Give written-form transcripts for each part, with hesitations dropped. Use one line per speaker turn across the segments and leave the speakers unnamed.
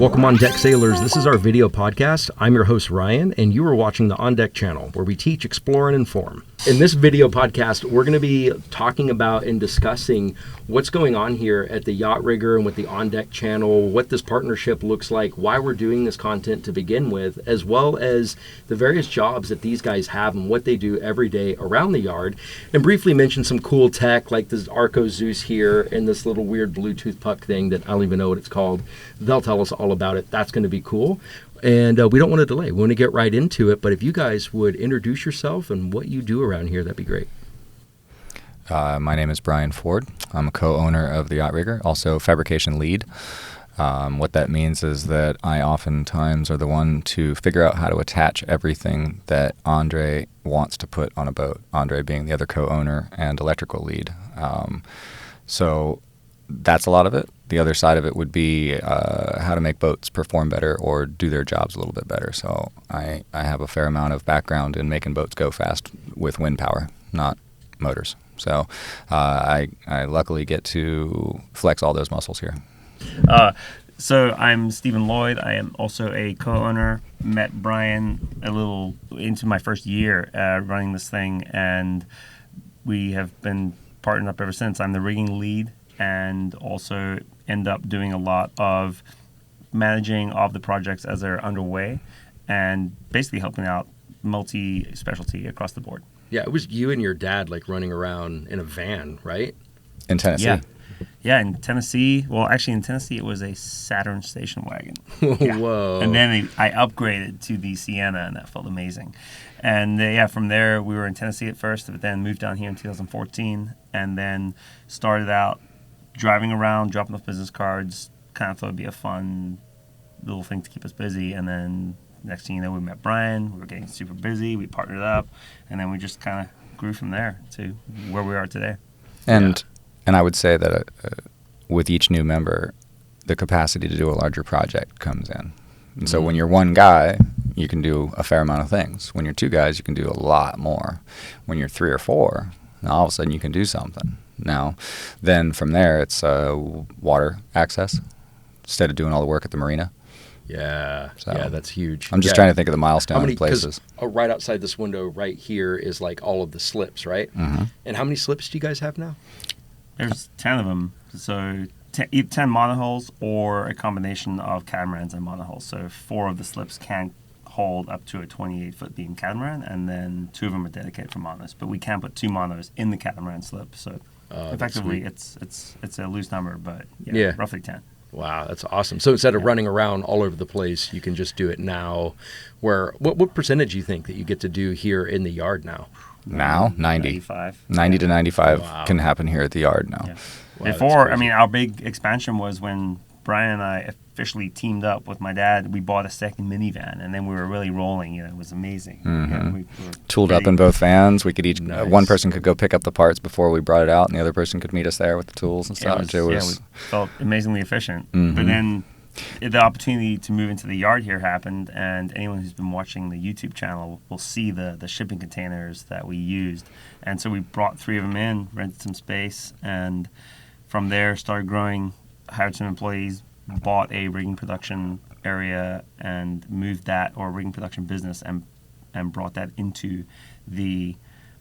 Welcome on deck, sailors. This is our video podcast. I'm your host, Ryan, and you are watching the On Deck channel, where we teach, explore, and inform. In this video podcast, we're going to be talking about and discussing what's going on here at the Yacht Rigger and with the On Deck channel, what this partnership looks like, why we're doing this content to begin with, as well as the various jobs that these guys have and what they do every day around the yard, and briefly mention some cool tech like this Arco Zeus here and this little weird Bluetooth puck thing that I don't even know what it's called. They'll tell us all about it. That's going to be cool. And we don't want to delay. We want to get right into it. But if you guys would introduce yourself and what you do around here, that'd be great.
My name is Brian Ford. I'm a co-owner of the Yacht Rigger, also fabrication lead. What that means is that I oftentimes are the one to figure out how to attach everything that Andre wants to put on a boat, Andre being the other co-owner and electrical lead. So that's a lot of it. The other side of it would be how to make boats perform better or do their jobs a little bit better. So I have a fair amount of background in making boats go fast with wind power, not motors. So I luckily get to flex all those muscles here.
So I'm Stephen Lloyd. I am also a co-owner. Met Brian a little into my first year running this thing, and we have been partnered up ever since. I'm the rigging lead and also end up doing a lot of managing of the projects as they're underway and basically helping out multi-specialty across the board.
Yeah, it was you and your dad like running around in a van, right?
In Tennessee.
Yeah, in Tennessee. Well, actually, in Tennessee, it was a Saturn station wagon.
Whoa.
And then I upgraded to the Sienna, and that felt amazing. And from there, we were in Tennessee at first, but then moved down here in 2014, and then started out driving around, dropping off business cards. Kind of thought it'd be a fun little thing to keep us busy. And then next thing you know, we met Brian. We were getting super busy. We partnered up, and then we just kind of grew from there to where we are today.
And I would say that with each new member, the capacity to do a larger project comes in. And so when you're one guy, you can do a fair amount of things. When you're two guys, you can do a lot more. When you're three or four, now all of a sudden you can do something. Now, then from there, it's water access instead of doing all the work at the marina.
Yeah,
So
yeah, that's huge.
I'm just trying to think of the milestone places.
Right outside this window right here is like all of the slips, right?
Mm-hmm.
And how many slips do you guys have now?
There's 10 of them. So 10 monohulls or a combination of catamarans and monohulls. So 4 of the slips can hold up to a 28-foot beam catamaran, and then 2 of them are dedicated for monos. But we can put 2 monos in the catamaran slip. So effectively, it's a loose number, but roughly 10.
Wow, that's awesome. So instead of running around all over the place, you can just do it now. What percentage do you think that you get to do here in the yard now?
Now,
95.
90 to 95 can happen here at the yard now.
Yeah.
Wow,
Before, our big expansion was when Brian and I officially teamed up with my dad. We bought a second minivan, and then we were really rolling. It was amazing.
Mm-hmm.
We
Tooled up in both vans. We could each
Nice.
one person could go pick up the parts before we brought it out, and the other person could meet us there with the tools and stuff.
we felt amazingly efficient.
Mm-hmm.
But then the opportunity to move into the yard here happened, and anyone who's been watching the YouTube channel will see the shipping containers that we used. And so we brought 3 of them in, rented some space, and from there started growing, hired some employees, bought a rigging production area and moved that, or rigging production business, and brought that into the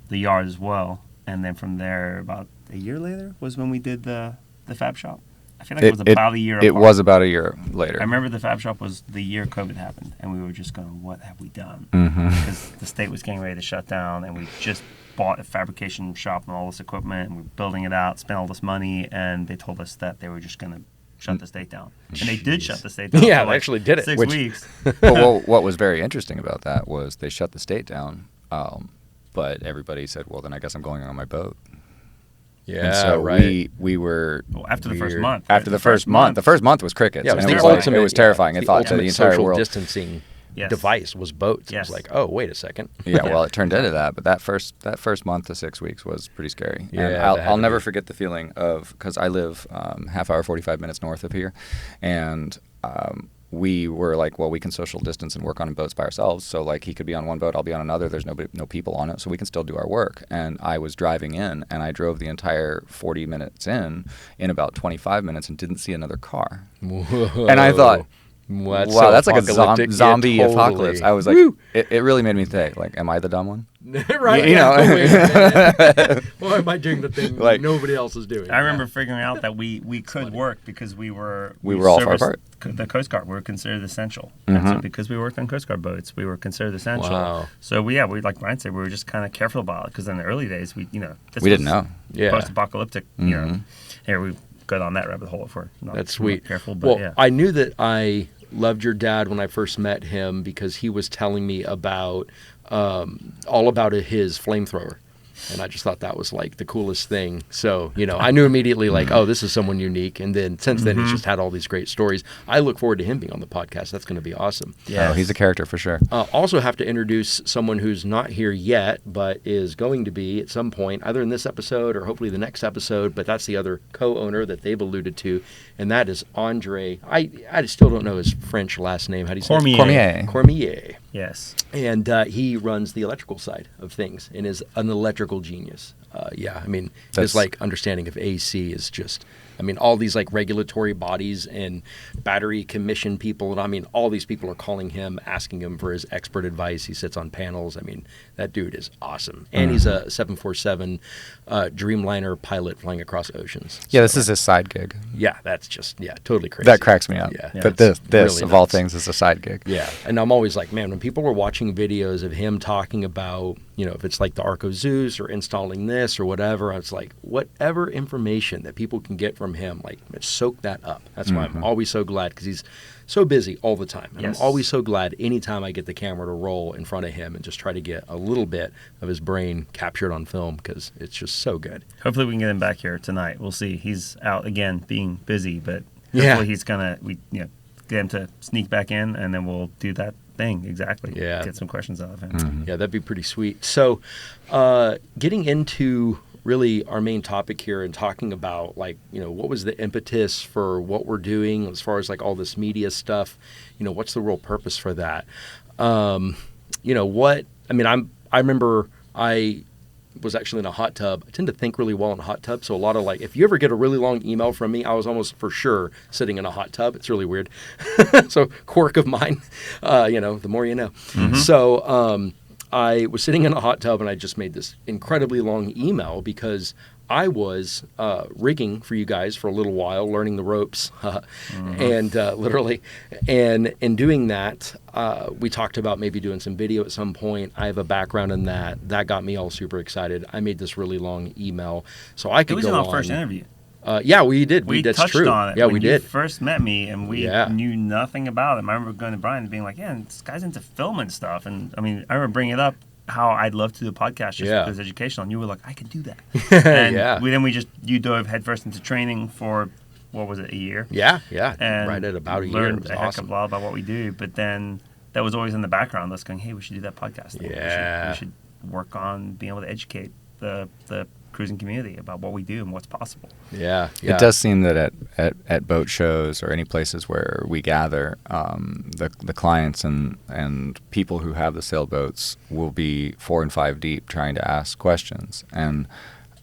yard as well. And then from there, about a year later was when we did the fab shop. I feel like it was about a year apart.
It was about a year later.
I remember the fab shop was the year COVID happened, and we were just going, what have we done?
Mm-hmm.
Because the state was getting ready to shut down, and we just bought a fabrication shop and all this equipment, and we were building it out, spent all this money, and they told us that they were just going to shut the state down. And they did shut the state down.
Yeah,
for
they
like
actually did it.
6 weeks.
Well, what was very interesting about that was they shut the state down, but everybody said, well, then I guess I'm going on my boat.
Yeah,
and so
right.
we were
after the first month.
After the first month. The first month was crickets.
Yeah,
and it was terrifying.
The
It thought to the
ultimate
entire
social
world.
distancing device was boats.
Yes.
It was like, oh, wait a second.
Yeah, well, it turned into that, but that first month to 6 weeks was pretty scary.
Yeah,
and I'll never forget the feeling of, because I live half hour, 45 minutes north of here, and we were like, well, we can social distance and work on boats by ourselves. So like he could be on one boat, I'll be on another. There's no people on it, so we can still do our work. And I was driving in, and I drove the entire 40 minutes in about 25 minutes and didn't see another car.
Whoa.
And I thought,
Wow,
Wow, that's like a
apocalyptic.
zombie
Yeah, totally.
apocalypse. I was like, it really made me think, like, am I the dumb one?
Right?
You know.
Wait a minute. Well, am I doing the thing
Like-
nobody else is doing?
I remember figuring out that we could
funny.
work because we were
all far
serviced
apart.
The Coast Guard. We were considered essential. And so because we worked on Coast Guard boats, we were considered essential.
Wow.
So we like Brian said, we were just kind of careful about it because in the early days, we
We didn't know.
Yeah.
post-apocalyptic. Here we go down that rabbit hole if we're not
That's sweet.
careful. But
Well,
yeah.
I knew that I loved your dad when I first met him because he was telling me about all about his flamethrower. And I just thought that was like the coolest thing. So, I knew immediately like, oh, this is someone unique. And then since then, he's just had all these great stories. I look forward to him being on the podcast. That's going to be awesome.
Yeah.
Oh, he's a character for sure.
Also have to introduce someone who's not here yet, but is going to be at some point, either in this episode or hopefully the next episode. But that's the other co-owner that they've alluded to, and that is Andre. I still don't know his French last name. How do you say it?
Cormier.
Cormier.
Yes.
And he runs the electrical side of things and is an electrical genius. I mean, his like understanding of AC is just, all these like regulatory bodies and battery commission people. And I mean, all these people are calling him, asking him for his expert advice. He sits on panels. That dude is awesome. And he's a 747 Dreamliner pilot flying across oceans.
Yeah, this is his side gig.
Yeah, that's just, totally crazy.
That cracks me up.
Yeah.
But this
really
of all
nuts.
things, is a side gig.
Yeah, and I'm always like, man, when people were watching videos of him talking about, if it's like the Ark of Zeus or installing this or whatever, I was like, whatever information that people can get from him, like, soak that up. That's why I'm always so glad, because he's so busy all the time. And
Yes.
I'm always so glad anytime I get the camera to roll in front of him and just try to get a little bit of his brain captured on film, because it's just so good.
Hopefully we can get him back here tonight. We'll see. He's out again being busy, but
Yeah.
hopefully he's get him to sneak back in, and then we'll do that thing exactly.
Yeah.
Get some questions out of him.
Yeah, that'd be pretty sweet. So, getting into really our main topic here and talking about what was the impetus for what we're doing as far as like all this media stuff, what's the real purpose for that? I remember I was actually in a hot tub. I tend to think really well in a hot tub. So a lot of if you ever get a really long email from me, I was almost for sure sitting in a hot tub. It's really weird. So quirk of mine, the more you know. So, I was sitting in a hot tub and I just made this incredibly long email because I was rigging for you guys for a little while, learning the ropes, and literally. And in doing that, we talked about maybe doing some video at some point. I have a background in that. That got me all super excited. I made this really long email so I could
It was
go
in our
on.
first interview.
Yeah, we did.
We
That's
touched
true.
on it.
Yeah,
when
we
you
did.
first met me, and we
Yeah.
knew nothing about him. I remember going to Brian and being like, "Yeah, this guy's into film and stuff." And I remember bringing it up how I'd love to do a podcast just because it's educational. And you were like, "I could do that." And
Yeah.
you dove headfirst into training for what was it, a year?
Yeah.
And
Right at about a year. It
learned
was
a heck
awesome.
of a lot about what we do. But then that was always in the background. Us going, "Hey, we should do that podcast. thing.
Yeah.
we should work on being able to educate the cruising community about what we do and what's possible."
Yeah.
It does seem that at boat shows or any places where we gather, the clients and people who have the sailboats will be 4 and 5 deep trying to ask questions, and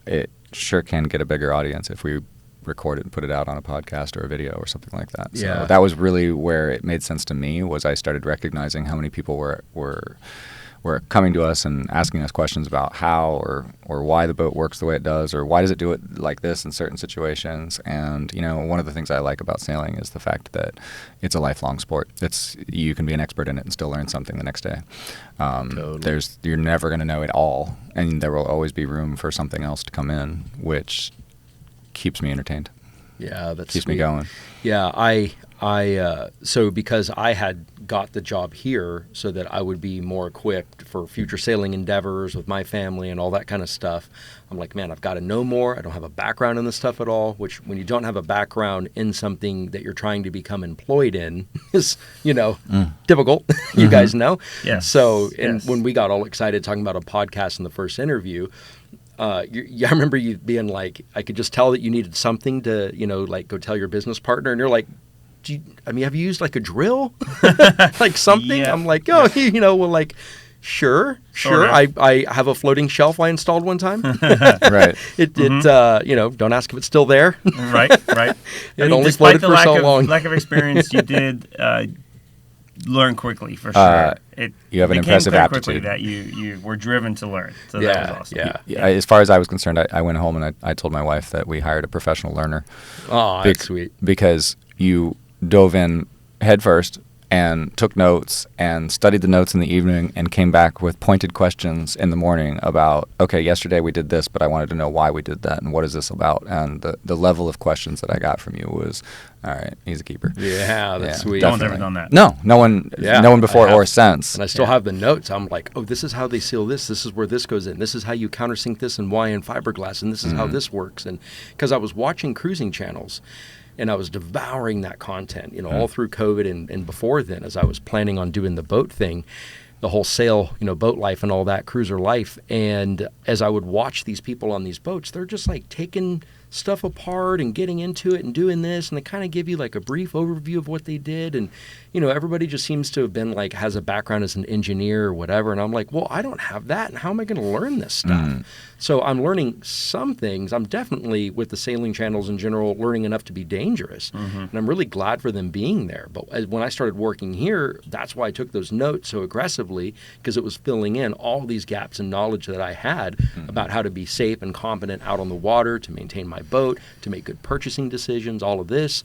it sure can get a bigger audience if we record it and put it out on a podcast or a video or something like that. So
Yeah.
that was really where it made sense to me, was I started recognizing how many people were coming to us and asking us questions about how or why the boat works the way it does, or why does it do it like this in certain situations. And one of the things I like about sailing is the fact that it's a lifelong sport. You can be an expert in it and still learn something the next day.
Totally.
You're never going to know it all, and there will always be room for something else to come in, which keeps me entertained.
Yeah, that's
Keeps me
sweet.
going.
Yeah, so because I had got the job here so that I would be more equipped for future sailing endeavors with my family and all that kind of stuff, I'm like, man, I've got to know more. I don't have a background in this stuff at all, which when you don't have a background in something that you're trying to become employed in is, difficult. You guys know.
Yes.
So, and
Yes.
when we got all excited talking about a podcast in the first interview, I remember you being like, I could just tell that you needed something to, go tell your business partner. And you're like, have you used like a drill? Like something?
Yeah.
I'm like, oh, sure.
Sort of.
I have a floating shelf I installed one time.
Right.
Don't ask if it's still there.
Right.
It only
despite
floated
the
for so long.
lack of experience, you did learn quickly for sure.
You have an
it
impressive
came clear
aptitude.
quickly that you were driven to learn. So that was awesome.
Yeah. As far as I was concerned, I went home and I told my wife that we hired a professional learner.
Oh, that's sweet.
Because you dove in headfirst and took notes and studied the notes in the evening and came back with pointed questions in the morning about, okay, yesterday we did this, but I wanted to know why we did that and what is this about. And the level of questions that I got from you was, all right, he's a keeper.
Yeah, that's sweet.
No one's ever done that.
No one before or since.
And I still have the notes. I'm like, oh, this is how they seal this. This is where this goes in. This is how you countersink this and why in fiberglass. And this is how this works. And because I was watching cruising channels, and I was devouring that content, all through COVID and before then, as I was planning on doing the boat thing, the whole sail, boat life and all that, cruiser life. And as I would watch these people on these boats, they're just like taking stuff apart and getting into it and doing this, and they kind of give you like a brief overview of what they did. And everybody just seems to have been like, has a background as an engineer or whatever, and I'm like, well, I don't have that, and how am I going to learn this stuff? So I'm learning some things. I'm definitely, with the sailing channels in general, learning enough to be dangerous, and I'm really glad for them being there. But when I started working here, that's why I took those notes so aggressively, because it was filling in all these gaps in knowledge that I had about how to be safe and competent out on the water, to maintain my boat, to make good purchasing decisions, all of this.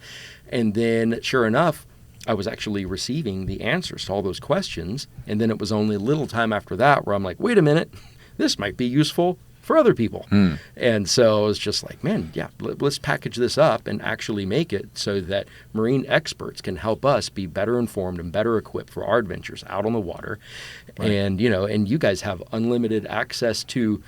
And then, sure enough, I was actually receiving the answers to all those questions. And then it was only a little time after that where I'm like, wait a minute, this might be useful for other people. And so I was just like, man, yeah, let's package this up and actually make it so that marine experts can help us be better informed and better equipped for our adventures out on the water. Right. And, and you guys have unlimited access to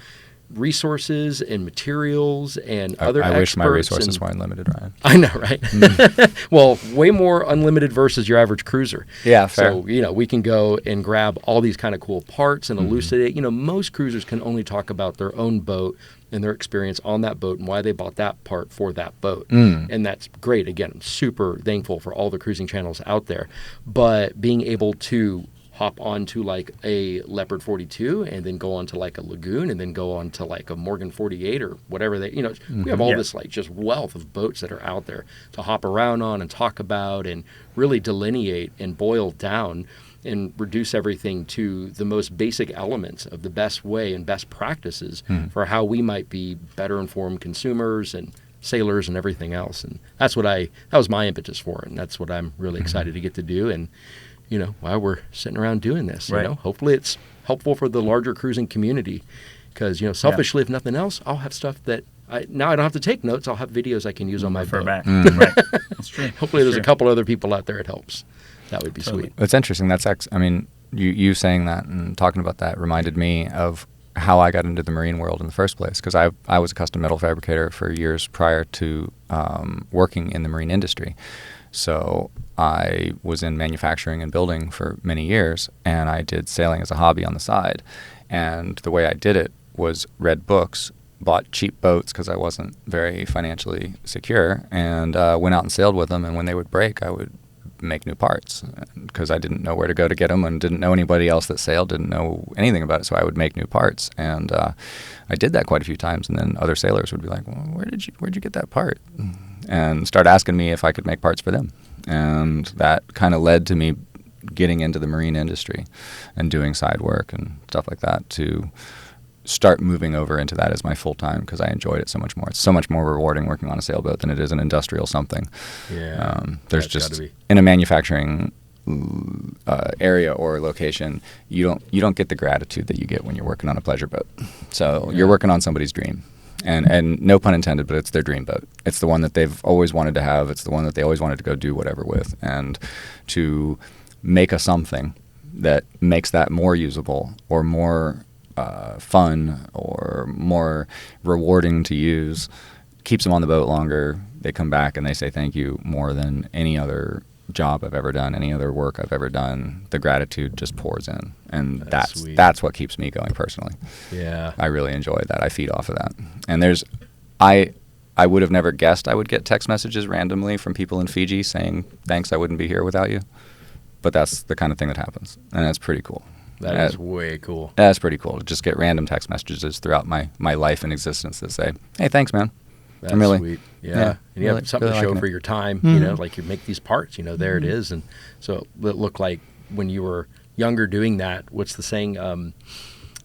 resources and materials and other experts.
I wish my resources were unlimited, Ryan.
I know, right? Well, way more unlimited versus your average cruiser.
Yeah, fair.
So, we can go and grab all these kind of cool parts and elucidate. Most cruisers can only talk about their own boat and their experience on that boat and why they bought that part for that boat. And that's great. Again, I'm super thankful for all the cruising channels out there. But being able to hop onto like a Leopard 42 and then go on to like a Lagoon and then go on to like a Morgan 48 or whatever they, we have all this like just wealth of boats that are out there to hop around on and talk about and really delineate and boil down and reduce everything to the most basic elements of the best way and best practices for how we might be better informed consumers and sailors and everything else. And that was my impetus for it. And that's what I'm really excited to get to do. And while we're sitting around doing this, hopefully it's helpful for the larger cruising community, because, selfishly, if nothing else, I'll have stuff that I don't have to take notes. I'll have videos I can use on my phone.
Back. Right. That's true.
Hopefully there's a couple other people out there it helps. That would be sweet.
It's interesting. You saying that and talking about that reminded me of how I got into the marine world in the first place, because I was a custom metal fabricator for years prior to working in the marine industry. So I was in manufacturing and building for many years, and I did sailing as a hobby on the side. And the way I did it was read books, bought cheap boats because I wasn't very financially secure, and went out and sailed with them. And when they would break, I would make new parts because I didn't know where to go to get them and didn't know anybody else that sailed, didn't know anything about it. So I would make new parts. And I did that quite a few times. And then other sailors would be like, well, where'd you get that part? And start asking me if I could make parts for them. And that kind of led to me getting into the marine industry and doing side work and stuff like that to start moving over into that as my full time, because I enjoyed it so much more. It's so much more rewarding working on a sailboat than it is an industrial something.
Yeah.
There's just in a manufacturing area or location, you don't get the gratitude that you get when you're working on a pleasure boat. So you're working on somebody's dream. And no pun intended, but it's their dream boat. It's the one that they've always wanted to have. It's the one that they always wanted to go do whatever with. And to make a something that makes that more usable or more fun or more rewarding to use keeps them on the boat longer. They come back and they say thank you more than any other job I've ever done, any other work I've ever done. The gratitude just pours in, and that's what keeps me going personally.
Yeah,
I really enjoy that. I feed off of that. And I would have never guessed I would get text messages randomly from people in Fiji saying thanks, I wouldn't be here without you. But that's the kind of thing that happens, and that's pretty cool.
That is way cool.
That's pretty cool to just get random text messages throughout my life and existence that say, hey, thanks, man.
That's
really
sweet. Yeah. And you have something to show for your time, like you make these parts, there it is. And so it looked like when you were younger doing that, what's the saying?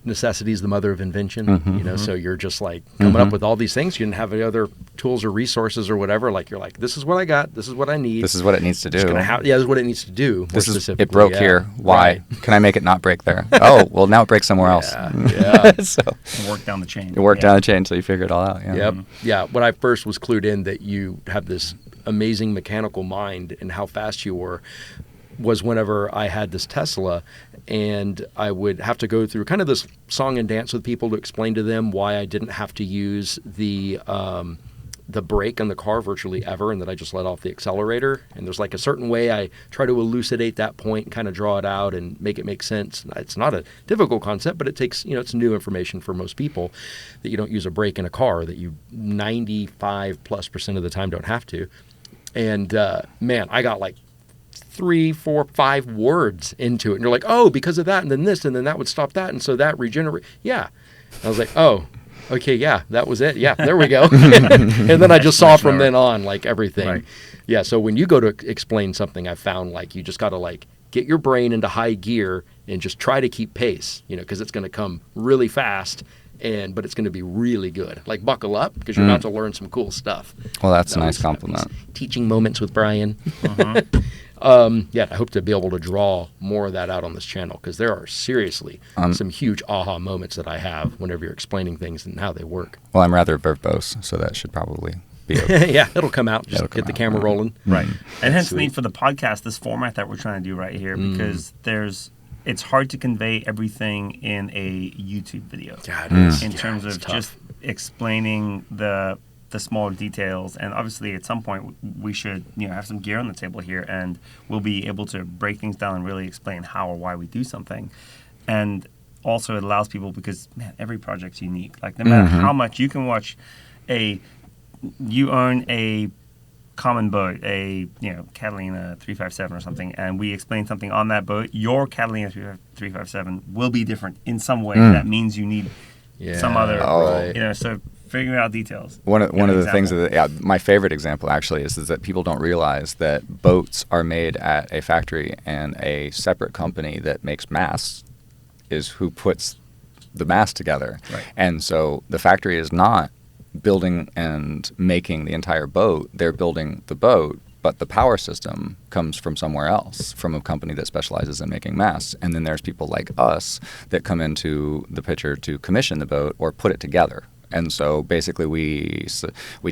Necessity is the mother of invention. So you're just like coming up with all these things. You didn't have any other tools or resources or whatever. Like you're like, this is what I got. This is what I need.
This is what it needs to do.
This is what it needs to do.
It broke here. Why? Right. Can I make it not break there? Oh, well, now it breaks somewhere else.
Yeah.
So work down the chain.
You work down the chain until you figure it all out. Yeah.
Yep. Yeah. When I first was clued in that you have this amazing mechanical mind and how fast you were, was whenever I had this Tesla, and I would have to go through kind of this song and dance with people to explain to them why I didn't have to use the brake on the car virtually ever, and that I just let off the accelerator. And there's like a certain way I try to elucidate that point and kind of draw it out and make it make sense. It's not a difficult concept, but it takes, it's new information for most people that you don't use a brake in a car, that you 95+% of the time don't have to. And man, I got like 3, 4, 5 words into it, and you're like, oh, because of that, and then this, and then that would stop that, and so that regenerate. Yeah, I was like, oh, okay, yeah, that was it. Yeah, there we go. And then I just saw from then on like everything. Right. Yeah. So when you go to explain something, I found like you just got to like get your brain into high gear and just try to keep pace. Because it's going to come really fast. But it's going to be really good. Like buckle up, because you're about to learn some cool stuff.
Well, that's a nice compliment.
Teaching moments with Brian. I hope to be able to draw more of that out on this channel, because there are seriously some huge aha moments that I have whenever you're explaining things and how they work.
Well, I'm rather verbose, so that should probably be okay.
Yeah, it'll come out. Just get the camera rolling.
Right. And hence the need for the podcast, this format that we're trying to do right here, because it's hard to convey everything in a YouTube video.
Yeah, it is.
In terms of just explaining the smaller details. And obviously at some point we should have some gear on the table here, and we'll be able to break things down and really explain how or why we do something. And also it allows people, because man, every project's unique. Like no matter how much you can watch you own a common boat, a Catalina 357 or something, and we explain something on that boat, your Catalina 357 will be different in some way. That means you need some other, so figuring out details.
One of the things my favorite example actually is that people don't realize that boats are made at a factory, and a separate company that makes masts is who puts the mast together.
Right.
And so the factory is not building and making the entire boat. They're building the boat, but the power system comes from somewhere else, from a company that specializes in making masts. And then there's people like us that come into the picture to commission the boat or put it together. And so basically we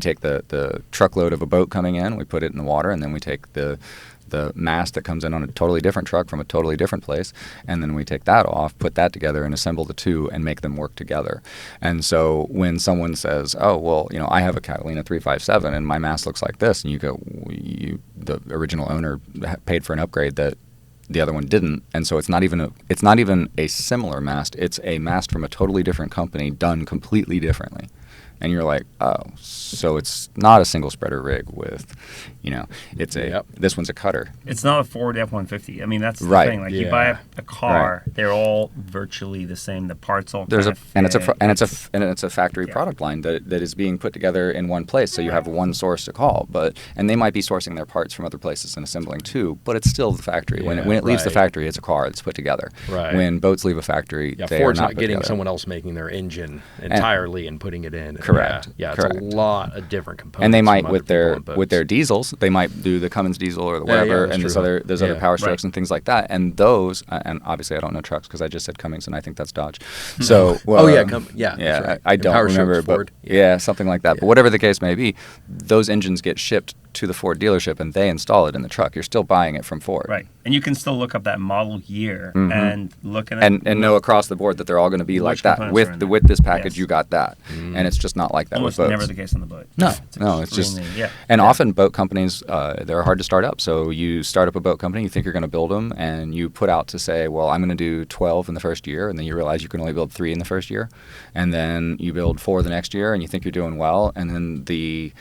take the truckload of a boat coming in, we put it in the water, and then we take the mast that comes in on a totally different truck from a totally different place, and then we take that off, put that together, and assemble the two and make them work together. And so when someone says, oh, well, I have a Catalina 357 and my mast looks like this, and you go, the original owner paid for an upgrade that the other one didn't, and so it's not even a similar mast. It's a mast from a totally different company done completely differently. And you're like, oh, so it's not a single spreader rig with, it's this one's a cutter.
It's not a Ford F-150. I mean, that's the
right.
thing. Like you buy a car, they're all virtually the same. The parts all
and it's a factory product line that is being put together in one place. So you have one source to call, and they might be sourcing their parts from other places and assembling too, but it's still the factory. When it leaves the factory, it's a car that's put together.
Right.
When boats leave a factory, they
Ford's
are not
not getting
together.
Someone else making their engine entirely and putting it in.
Correct.
Yeah,
Correct.
It's a lot of different components.
And they might with their diesels, they might do the Cummins diesel or the whatever, and there's other power strokes and things like that. And those, and obviously I don't know trucks because I just said Cummins and I think that's Dodge. So
right.
I don't remember, but something like that. But whatever the case may be, those engines get shipped to the Ford dealership and they install it in the truck. You're still buying it from Ford.
Right. And you can still look up that model year and look at it.
And know across the board that they're all going to be like that. With this package, you got that. And it's just not like that
almost
with boats.
Never the case on the boat.
It's just... And often boat companies, they're hard to start up. So you start up a boat company, you think you're going to build them, and you put out to say, well, I'm going to do 12 in the first year, and then you realize you can only build 3 in the first year. And then you build 4 the next year, and you think you're doing well, and then the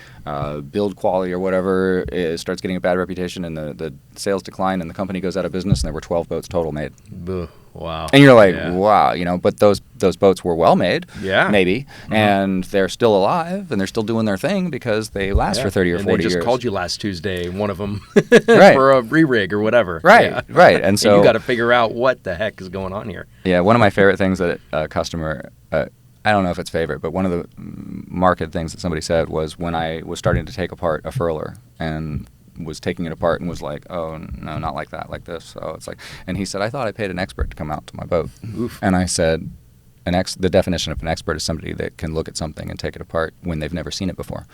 build quality or whatever starts getting a bad reputation, and the sales decline, and the company goes out of business, and there were 12 boats total made.
Wow.
And you're like, wow, you know, but those boats were well made, maybe, and they're still alive and they're still doing their thing because they last for 30 or 40 years.
They just called you last Tuesday, one of them,
right.
for a re-rig or whatever.
Right, right. And so
you got to figure out what the heck is going on here.
Yeah, one of my favorite things that a customer, I don't know if it's favorite, but one of the market things that somebody said was when I was starting to take apart a furler and was taking it apart and was like, oh, no, not like that, like this. So it's like, and he said, I thought I paid an expert to come out to my boat.
Oof.
And I said, the definition of an expert is somebody that can look at something and take it apart when they've never seen it before.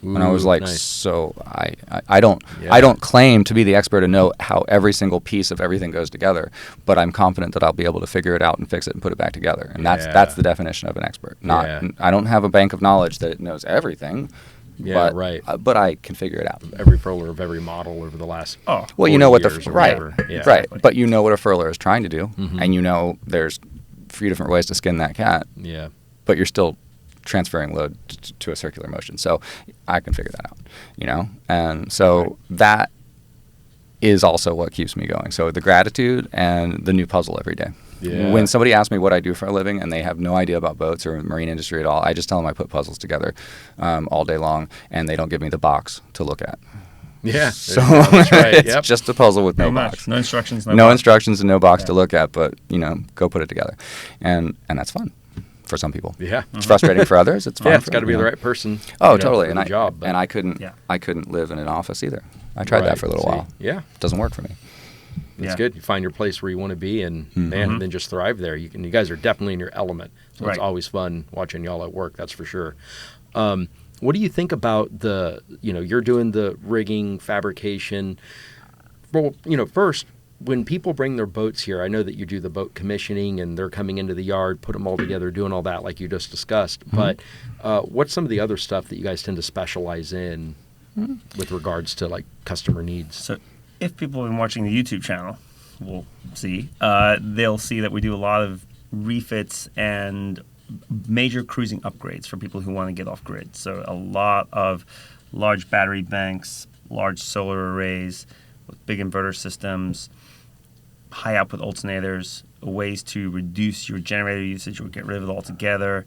Ooh,
and I was like,
nice.
so I don't claim to be the expert and know how every single piece of everything goes together, but I'm confident that I'll be able to figure it out and fix it and put it back together. And that's the definition of an expert. I don't have a bank of knowledge that knows everything.
Yeah,
but,
right.
But I can figure it out.
Every furler of every model over the last
well, you know what
years
right,
yeah.
right. But you know what a furler is trying to do, and you know there's a few different ways to skin that cat.
Yeah.
But you're still transferring load to a circular motion, so I can figure that out. You know, and so that is also what keeps me going. So the gratitude and the new puzzle every day.
Yeah.
When somebody asks me what I do for a living and they have no idea about boats or marine industry at all, I just tell them I put puzzles together all day long, and they don't give me the box to look at.
Yeah.
So
that's right.
it's just a puzzle with no box.
No instructions.
No instructions and no box to look at, but, you know, go put it together. And that's fun for some people.
Yeah.
It's frustrating for others. It's fun.
Yeah, it's got to be the right person.
Oh, totally.
For the job.
And I couldn't live in an office either. I tried that for a little while.
Yeah.
It doesn't work for me.
It's good. You find your place where you want to be, and man, and then just thrive there. You guys are definitely in your element, so it's always fun watching y'all at work. That's for sure. What do you think about you're doing the rigging, fabrication? Well, first, when people bring their boats here, I know that you do the boat commissioning, and they're coming into the yard, put them all together, doing all that like you just discussed. But what's some of the other stuff that you guys tend to specialize in with regards to like customer needs?
So, if people have been watching the YouTube channel, we'll see, they'll see that we do a lot of refits and major cruising upgrades for people who want to get off grid. So a lot of large battery banks, large solar arrays, with big inverter systems, high output alternators, ways to reduce your generator usage or get rid of it altogether,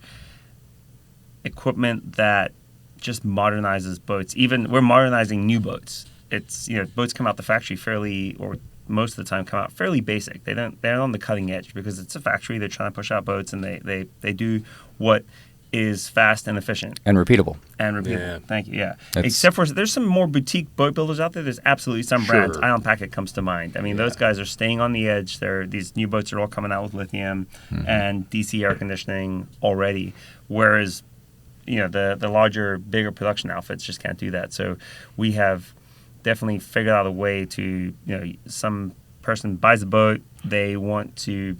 equipment that just modernizes boats. Even we're modernizing new boats. It's boats come out the factory or most of the time come out fairly basic. They're on the cutting edge because it's a factory. They're trying to push out boats, and they do what is fast and efficient
and repeatable.
Yeah. Thank you. Yeah. Except for there's some more boutique boat builders out there. There's absolutely some brands. Ion Packet comes to mind. I mean, those guys are staying on the edge. These new boats are all coming out with lithium and DC air conditioning already, whereas the larger, bigger production outfits just can't do that. So we have definitely figured out a way to, some person buys a boat, they want to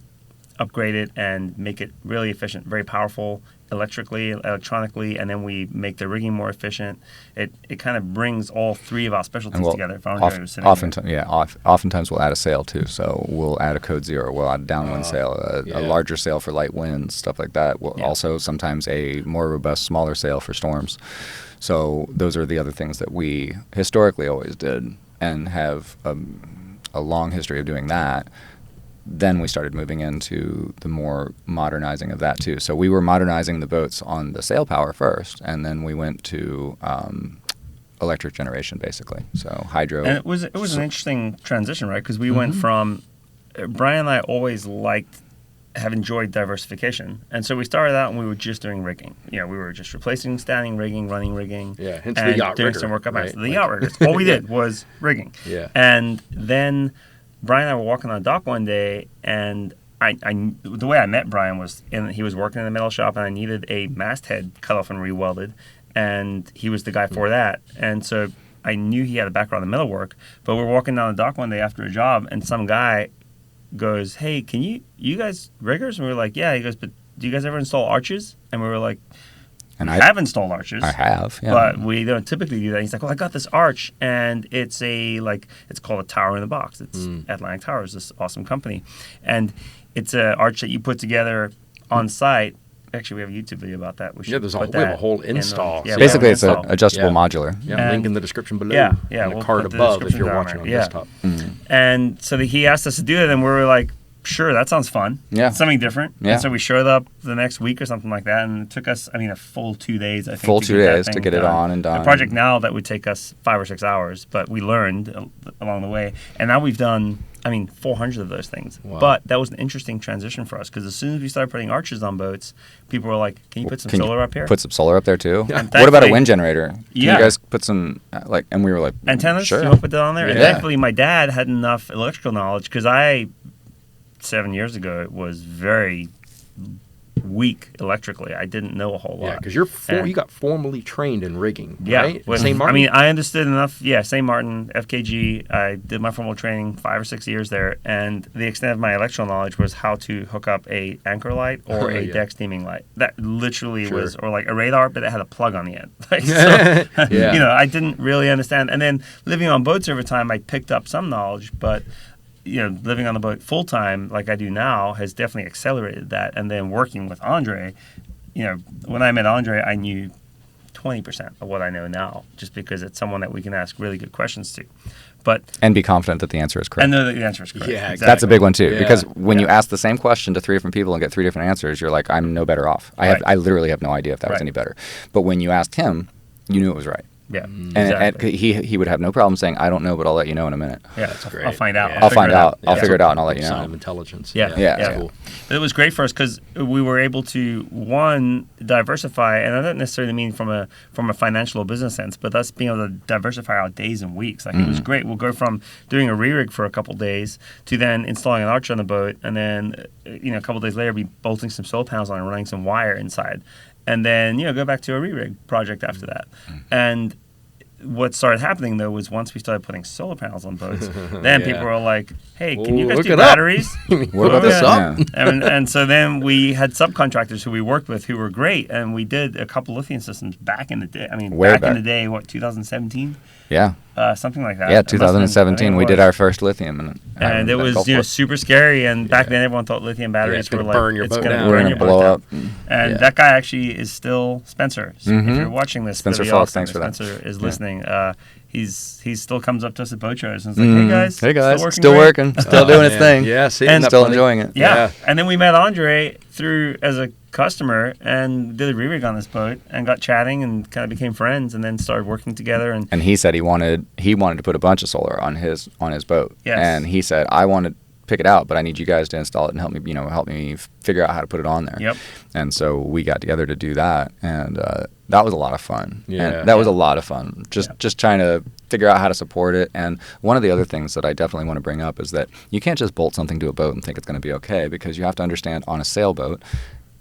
upgrade it and make it really efficient, very powerful electrically, electronically, and then we make the rigging more efficient. It kind of brings all three of our specialties together.
Oftentimes we'll add a sail too. So we'll add a code 0, we'll add a downwind sail, a larger sail for light winds, stuff like that. We'll also sometimes a more robust, smaller sail for storms. So those are the other things that we historically always did and have a long history of doing that. Then we started moving into the more modernizing of that too. So we were modernizing the boats on the sail power first, and then we went to electric generation basically. So hydro.
And it was an interesting transition, right? Because we went from Brian and I always have enjoyed diversification, and so we started out and we were just doing rigging. We were just replacing standing rigging, running rigging,
hence
and
the yacht
doing
rigger,
some work up.
right?
So the yacht riggers. All we did was rigging.
Yeah.
And then Brian and I were walking on the dock one day, and the way I met Brian was he was working in the metal shop, and I needed a masthead cut off and rewelded, and he was the guy for that. And so I knew he had a background in metal work, but we're walking down the dock one day after a job, and some guy goes, "Hey, can you guys riggers?" And we were like, "Yeah." He goes, "But do you guys ever install arches?" And we were like, I have installed arches.
I have, yeah.
But we don't typically do that. He's like, "Well, I got this arch, and it's called a tower in the box. It's Atlantic Towers, this awesome company, and it's an arch that you put together on site." Actually, we have a YouTube video about that. We have
a whole install.
Basically, it's an adjustable modular.
Yeah, link in the description below.
Yeah,
and
we'll
a card
put the
above if
description
you're
down
watching
there.
on desktop.
And so he asked us to do it, and we were like, sure, that sounds fun.
Yeah.
Something different.
Yeah.
And so we showed up the next week or something like that, and it took us, a full 2 days, I think.
Full 2
get that
days to
thing
get it
done.
on and done.
A project now that would take us 5 or 6 hours, but we learned along the way. And now we've done, 400 of those things.
Wow.
But that was an interesting transition for us, because as soon as we started putting arches on boats, people were like, can you put some
Can you
solar up here?
Put some solar up there too.
And
What about a
thankfully-
wind generator? Can
Yeah.
you guys put some and we were like,
Antennas?
sure.
You want to put that on there? And
Yeah.
thankfully, my dad had enough electrical knowledge, because 7 years ago, it was very weak electrically. I didn't know a whole lot.
Yeah, because you got formally trained in rigging, right?
with-
St. Martin?
I understood enough. Yeah, St. Martin, FKG. I did my formal training 5 or 6 years there, and the extent of my electrical knowledge was how to hook up a anchor light or a
Yeah.
deck steaming light. That literally
Sure.
was, or like a radar, but it had a plug on the end.
Yeah.
I didn't really understand. And then living on boats over time, I picked up some knowledge, but living on the boat full time like I do now has definitely accelerated that. And then working with Andre, when I met Andre, I knew 20% of what I know now, just because it's someone that we can ask really good questions to. But
And be confident that the answer is correct.
and know that the answer is correct.
Yeah,
Exactly.
That's a big one too,
Yeah.
because when you
Yeah.
ask the same question to 3 different people and get 3 different answers, you're like, I'm no better off.
Right.
I literally have no idea if that was
Right.
any better. But when you asked him, you knew it was right.
Yeah,
And
exactly.
he would have no problem saying, I don't know, but I'll let you know in a minute.
Yeah,
great.
I'll find out.
Yeah.
I'll
figure
find
it
out. I'll
Yeah.
figure it out and I'll let you
Sign
know.
of intelligence.
Yeah.
Yeah.
Yeah.
Cool.
It was great for us because we were able to, one, diversify, and I don't necessarily mean from a financial or business sense, but us being able to diversify our days and weeks. Like, it was great. We'll go from doing a re-rig for a couple days to then installing an arch on the boat, and then a couple days later be bolting some solar panels on and running some wire inside, and then go back to a re-rig project after that. And what started happening, though, was once we started putting solar panels on boats, then
Yeah.
people were like, hey, can you guys
Look
do
it up.
batteries?
What about
this
that?
up?
Yeah.
and so then we had subcontractors who we worked with who were great, and we did a couple lithium systems back in the day.
Way
back in
back.
the day, 2017?
Yeah.
Something like that.
Yeah,
It must have been- I
2017,
think
we
it
did
was.
our first lithium.
And it was super scary, and back then everyone thought lithium batteries
it's gonna
were like,
burn your
it's
boat
gonna
down.
We're
burn
going to
your boat
blow
down.
up.
And
Yeah.
that guy actually is still Spencer. So
Mhm.
if you're watching this,
Spencer
Billy
Falk,
Austin,
thanks for that.
Spencer is
Yeah.
listening. He still comes up to us at boat shows and is like, hey guys,
Hey guys,
still
still
working.
working, still
Oh,
doing its
man.
thing.
Yeah, see,
And
isn't that
still
funny?
enjoying it.
Yeah.
Yeah.
And then we met Andre through as a customer and did a re-rig on this boat and got chatting and kind of became friends and then started working together. And
And he said he wanted to put a bunch of solar on his boat.
Yes.
And he said, I want to pick it out, but I need you guys to install it and help me figure out how to put it on there.
Yep.
And so we got together to do that, and that was a lot of fun.
Yeah.
And that was a lot of fun. Just trying to figure out how to support it. And one of the other things that I definitely want to bring up is that you can't just bolt something to a boat and think it's going to be okay, because you have to understand on a sailboat,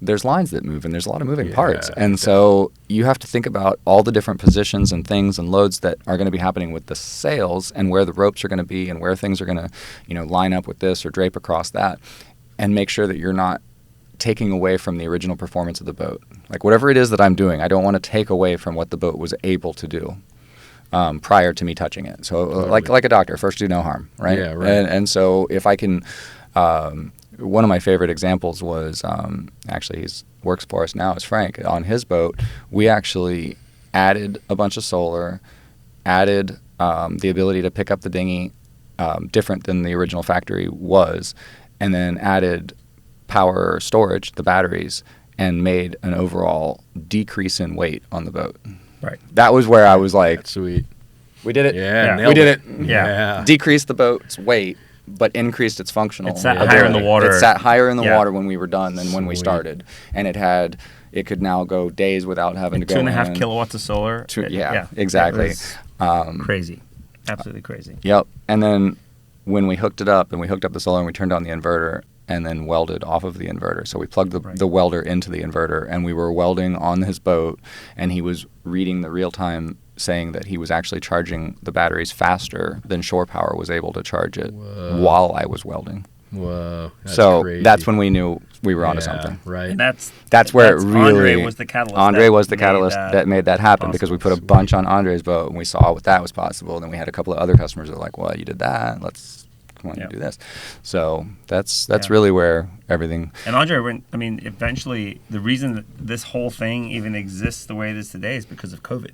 there's lines that move and there's a lot of moving parts. And so you have to think about all the different positions and things and loads that are going to be happening with the sails and where the ropes are going to be and where things are going to, line up with this or drape across that, and make sure that you're not taking away from the original performance of the boat. Like, whatever it is that I'm doing, I don't want to take away from what the boat was able to do prior to me touching it. So like a doctor, first do no harm, right?
Yeah, right.
And so if I can one of my favorite examples was actually he works for us now is Frank. On his boat, we actually added a bunch of solar, added the ability to pick up the dinghy different than the original factory was, and then added power storage, the batteries, and made an overall decrease in weight on the boat.
right.
That was where I was like,
That's sweet.
we did it.
Yeah,
Yeah.
nailed
We did
it.
it.
Yeah.
Decreased the boat's weight, but increased its functional.
It sat
higher in
the
ability.
water.
It sat higher in the
Yeah.
water when we were done than when we
Sweet.
started, and it could now go days without having to go
2.5
in.
kilowatts of solar.
Exactly.
It was crazy. Absolutely crazy.
Yep. And then when we hooked it up, and we hooked up the solar, and we turned on the inverter, and then welded off of the inverter. So we plugged the welder into the inverter, and we were welding on his boat, and he was reading the real time, saying that he was actually charging the batteries faster than shore power was able to charge it while I was welding.
Whoa. That's
So
crazy.
that's when we knew we were onto
Yeah,
something.
Right.
And
That's where it really
Andre was the catalyst.
Andre was the
made
catalyst that made that happen, because we put a
possible.
bunch on Andre's boat and we saw what that was possible. And then we had a couple of other customers that were like, "Well, you did that. Come on,
Yeah.
you do this." So that's
Yeah.
really where everything.
And Andre, eventually, the reason that this whole thing even exists the way it is today is because of COVID.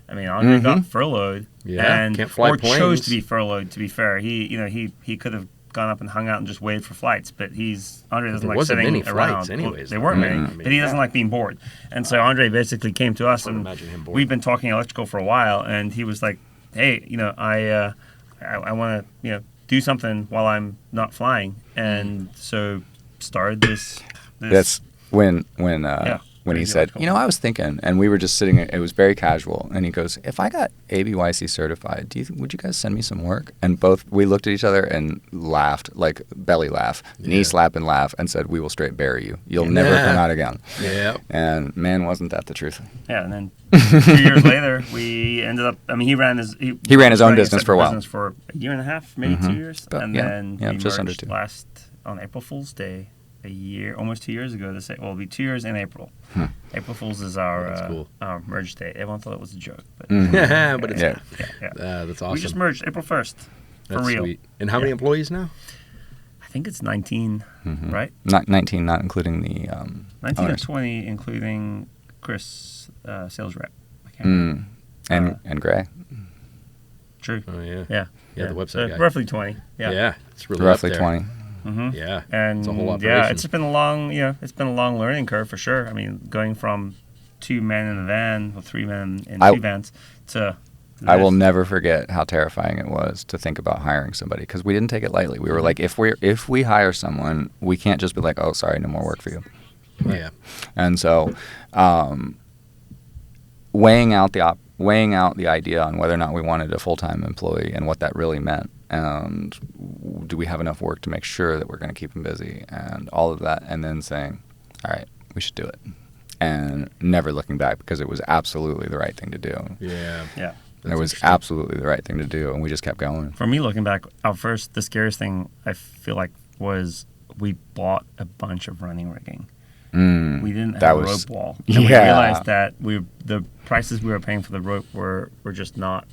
Andre got furloughed,
Yeah,
and
can't fly
or chose
planes.
to be furloughed. To be fair, he could have gone up and hung out and just waited for flights. But Andre doesn't
There
like
wasn't
sitting
many
around.
flights anyways,
They
though.
weren't many,
I mean,
but he doesn't like being bored. And so Andre basically came to us,
I would
and
imagine him bored.
we've been talking electrical for a while, and he was like, "Hey, I want to do something while I'm not flying," and so started this.
That's when he
crazy
said,
electrical.
I was thinking, and we were just sitting. It was very casual, and he goes, "If I got ABYC certified, would you guys send me some work?" And we looked at each other and laughed, like belly laugh, knee slap and laugh, and said, "We will straight bury you. You'll never come out again."
Yeah.
And man, wasn't that the truth?
Yeah, and then 2 years later, we ended up. I mean, he ran his
own business for a while.
For a year and a half, maybe 2 years,
But,
and
yeah,
then
yeah,
we
just under
merged
2.
last on April Fool's Day, almost 2 years ago. It'll be 2 years in April. April Fool's is
That's cool.
our merge date. Everyone thought it was a joke, but
But it's
Yeah.
that's awesome.
we just merged April 1st for
That's
real.
sweet. And how many employees now?
I think it's 19, right?
Not 19, not including the
19 or
owners.
20, including Chris, sales rep. I can't remember.
And Gray.
True.
Oh yeah.
Yeah.
The website
So
guy.
roughly 20.
Yeah. It's really
Roughly
up there.
20.
Yeah.
And
it's a whole
yeah,
operation.
it's been a long, it's been a long learning curve for sure. I mean, going from 2 men in a van or 3 men in 2 vans to
I will
this.
never forget how terrifying it was to think about hiring somebody, because we didn't take it lightly. We were like, if we hire someone, we can't just be like, "Oh, sorry, no more work for you."
Yeah.
And so, weighing out the idea on whether or not we wanted a full-time employee and what that really meant, and do we have enough work to make sure that we're going to keep them busy, and all of that, and then saying, "All right, we should do it," and never looking back, because it was absolutely the right thing to do.
Yeah.
Yeah.
It was absolutely the right thing to do, and we just kept going.
For me, looking back, the scariest thing I feel like was we bought a bunch of running rigging. We didn't have a rope wall. And we realized that the prices we were paying for the rope were just not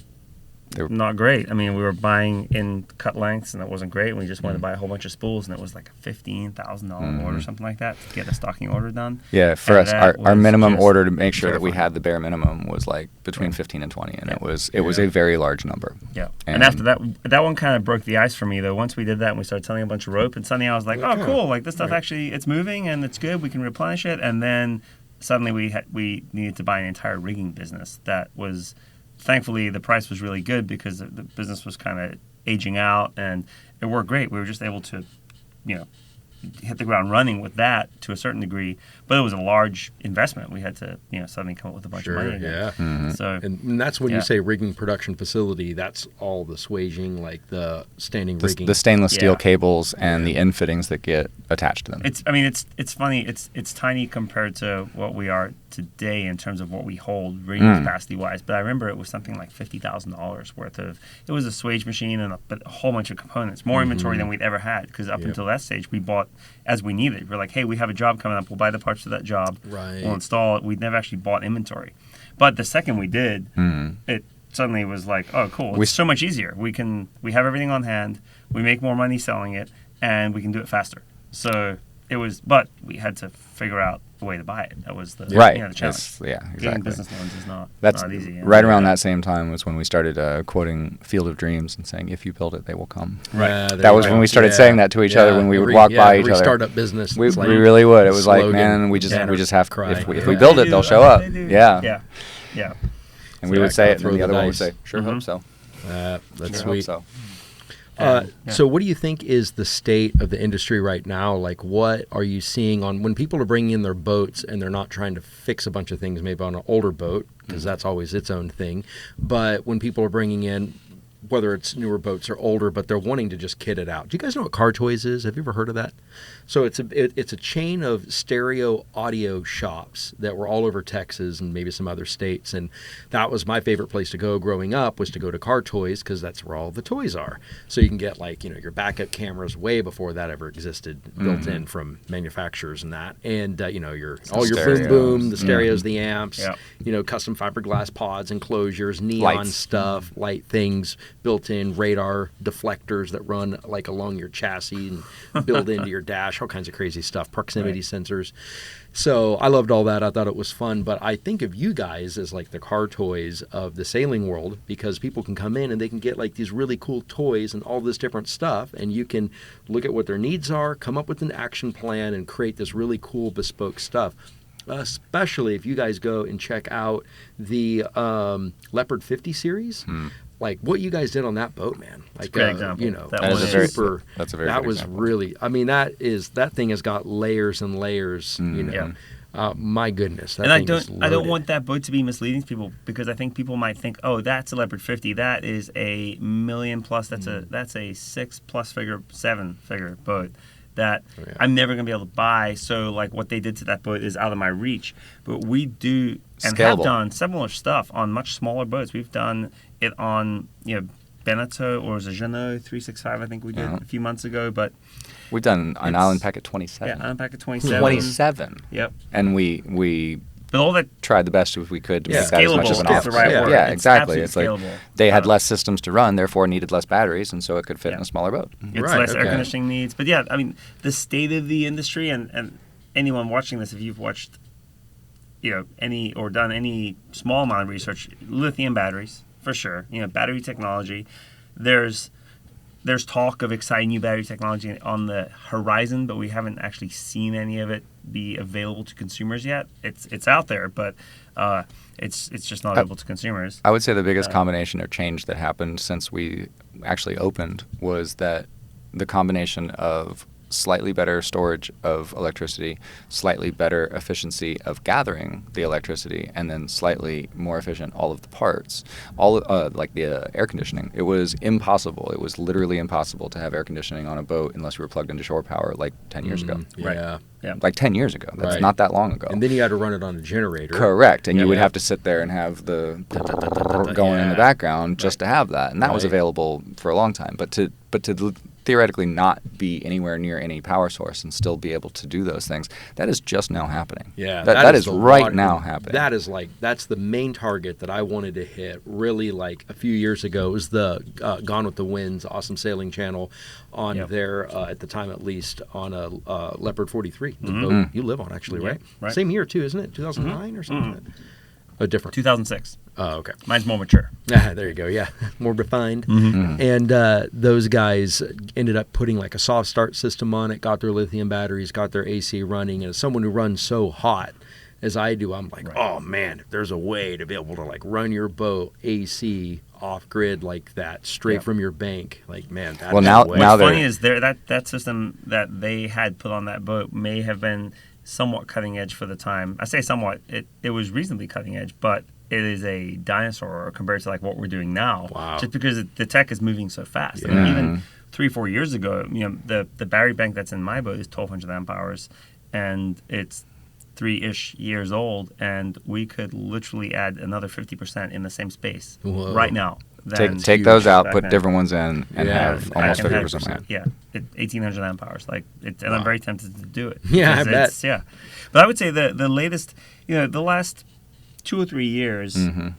great. I mean, we were buying in cut lengths, and it wasn't great. And we just wanted to buy a whole bunch of spools, and it was like a $15,000 order, something like that, to get a stocking order done.
Yeah, for
And
us,
that
our
was
minimum
just
order to make sure that we
terrifying.
had the bare minimum was like between 15 and 20, and it was a very large number.
Yeah. And after that one kind of broke the ice for me, though. Once we did that and we started selling a bunch of rope, and suddenly I was like, oh, cool. Like, this stuff actually, it's moving and it's good. We can replenish it. And then suddenly we needed to buy an entire rigging business that was, thankfully, the price was really good because the business was kind of aging out, and it worked great. We were just able to, hit the ground running with that to a certain degree, but it was a large investment. We had to, suddenly come up with a bunch of money again.
Yeah.
So,
And that's when you say rigging production facility, that's all the swaging, like the standing rigging.
The stainless steel
Yeah.
cables and the end fittings that get attached to them.
it's funny. It's tiny compared to what we are today in terms of what we hold rigging capacity wise. But I remember it was something like $50,000 worth of. It was a swage machine and a whole bunch of components, more inventory than we'd ever had. Because up until that stage, we bought as we needed. We're like, hey, we have a job coming up. We'll buy the parts for that job.
Right.
We'll install it. We'd never actually bought inventory. But the second we did, it suddenly was like, oh, cool. It's so much easier. We have everything on hand. We make more money selling it, and we can do it faster. So it was, but we had to figure out a way to buy it. That was the the challenge.
Exactly.
Getting business loans is not easy. Yeah.
Right around that same time was when we started quoting Field of Dreams and saying, "If you build it, they will come."
Right.
That was when we started saying that to each other when we would walk by each other.
Startup business.
We
it's like
really would. It was like,
slogan,
man, we just have.
cry.
If we build it, they'll show up. Yeah. And we would say it, and the other one would say, "Sure hope so."
That's
Sure
sweet.
hope so.
So what do you think is the state of the industry right now? Like, what are you seeing on when people are bringing in their boats and they're not trying to fix a bunch of things maybe on an older boat, because that's always its own thing, but when people are bringing in, whether it's newer boats or older, but they're wanting to just kit it out. Do you guys know what Car Toys is? Have you ever heard of that? So it's a chain of stereo audio shops that were all over Texas and maybe some other states, and that was my favorite place to go growing up, was to go to Car Toys, because that's where all the toys are. So you can get your backup cameras way before that ever existed, built in from manufacturers and that, and your boom boom, the stereos, the amps, custom fiberglass pods, enclosures, neon
Lights.
stuff, light things. built-in radar deflectors that run like along your chassis and build into your dash, all kinds of crazy stuff, proximity sensors. So I loved all that. I thought it was fun. But I think of you guys as like the car toys of the sailing world, because people can come in and they can get like these really cool toys and all this different stuff. And you can look at what their needs are, come up with an action plan, and create this really cool bespoke stuff. Especially if you guys go and check out the Leopard 50 series. Like what you guys did on that boat, man. Like,
great example.
You know,
That
That
was
is a very,
super.
that's a very
That
good
was
example.
really. I mean, that thing has got layers and layers. You know, my goodness. That
And I
thing is
don't
loaded.
want that boat to be misleading to people, because I think people might think, oh, that's a Leopard 50. That is a $1 million plus. That's a 6+ figure, 7-figure boat that I'm never going to be able to buy. So like what they did to that boat is out of my reach. But we do and have
Scalable.
done similar stuff on much smaller boats. We've done it on Beneteau, or it was a Jeannot 365, I think we did a few months ago. But
We've done an
It's-
Island Packet 27.
Island Packet 27.
27.
Yep.
And we
But all that
tried the best we could to
Yeah.
make that as much
scalable
as an
is
option.
the right word.
Yeah,
It's
exactly.
absolutely
It's like
scalable.
they had less systems to run, therefore needed less batteries, and so it could fit in
Yeah.
a smaller boat.
It's
Right,
less air
okay.
conditioning needs. But yeah, I mean, the state of the industry, and anyone watching this, if you've watched, any or done any small amount of research, lithium batteries, for sure. Battery technology. There's talk of exciting new battery technology on the horizon, but we haven't actually seen any of it be available to consumers yet. It's out there, but it's just not available to consumers.
I would say the biggest combination or change that happened since we actually opened was that the combination of slightly better storage of electricity, slightly better efficiency of gathering the electricity, and then slightly more efficient all of the parts, like the air conditioning. It was impossible. It was literally impossible to have air conditioning on a boat unless we were plugged into shore power like 10 years ago.
Yeah.
Yeah.
Like 10 years ago. That's
Right.
not that long ago.
And then you had to run it on a generator.
Correct, and you would
Yeah.
have to sit there and have the going in the background just to have that, and that was
Right.
available for a long time. But to theoretically not be anywhere near any power source and still be able to do those things, that is just now happening.
Yeah,
that is
the
right
water-
now happening.
That's the main target that I wanted to hit. Really, like a few years ago, it was the Gone with the Wind's Awesome Sailing channel on
Yep.
there at the time, at least on a Leopard 43, the
Mm-hmm.
boat you live on, actually,
Yeah,
right?
right.
Same year too, isn't it? 2009 or something. Oh, different.
2006.
Oh, okay.
Mine's more mature.
Ah, there you go. Yeah, more refined. And those guys ended up putting like a soft start system on it, got their lithium batteries, got their AC running. And as someone who runs so hot as I do, I'm like, oh man, if there's a way to be able to like run your boat AC off grid like that, straight from your bank, like man, that's
Well, now-
the way.
now
What's
they're-
funny is that system that they had put on that boat may have been somewhat cutting edge for the time. I say somewhat. It was reasonably cutting edge, but it is a dinosaur compared to like what we're doing now.
Wow.
Just because the tech is moving so fast. I
Yeah.
mean, even 3-4 years ago, the battery bank that's in my boat is 1,200 amp hours, and it's 3-ish years old, and we could literally add another 50% in the same space
Whoa.
right now. than
Take those out,
back
put
then.
different ones in, and
Yeah,
have
I
almost
And
50%
had-
in.
Yeah, 1,800 amp hours. Like, and I'm very tempted to do it.
Yeah, I
because
bet.
Yeah, but I would say the latest, the last 2 or 3 years,
Mm-hmm.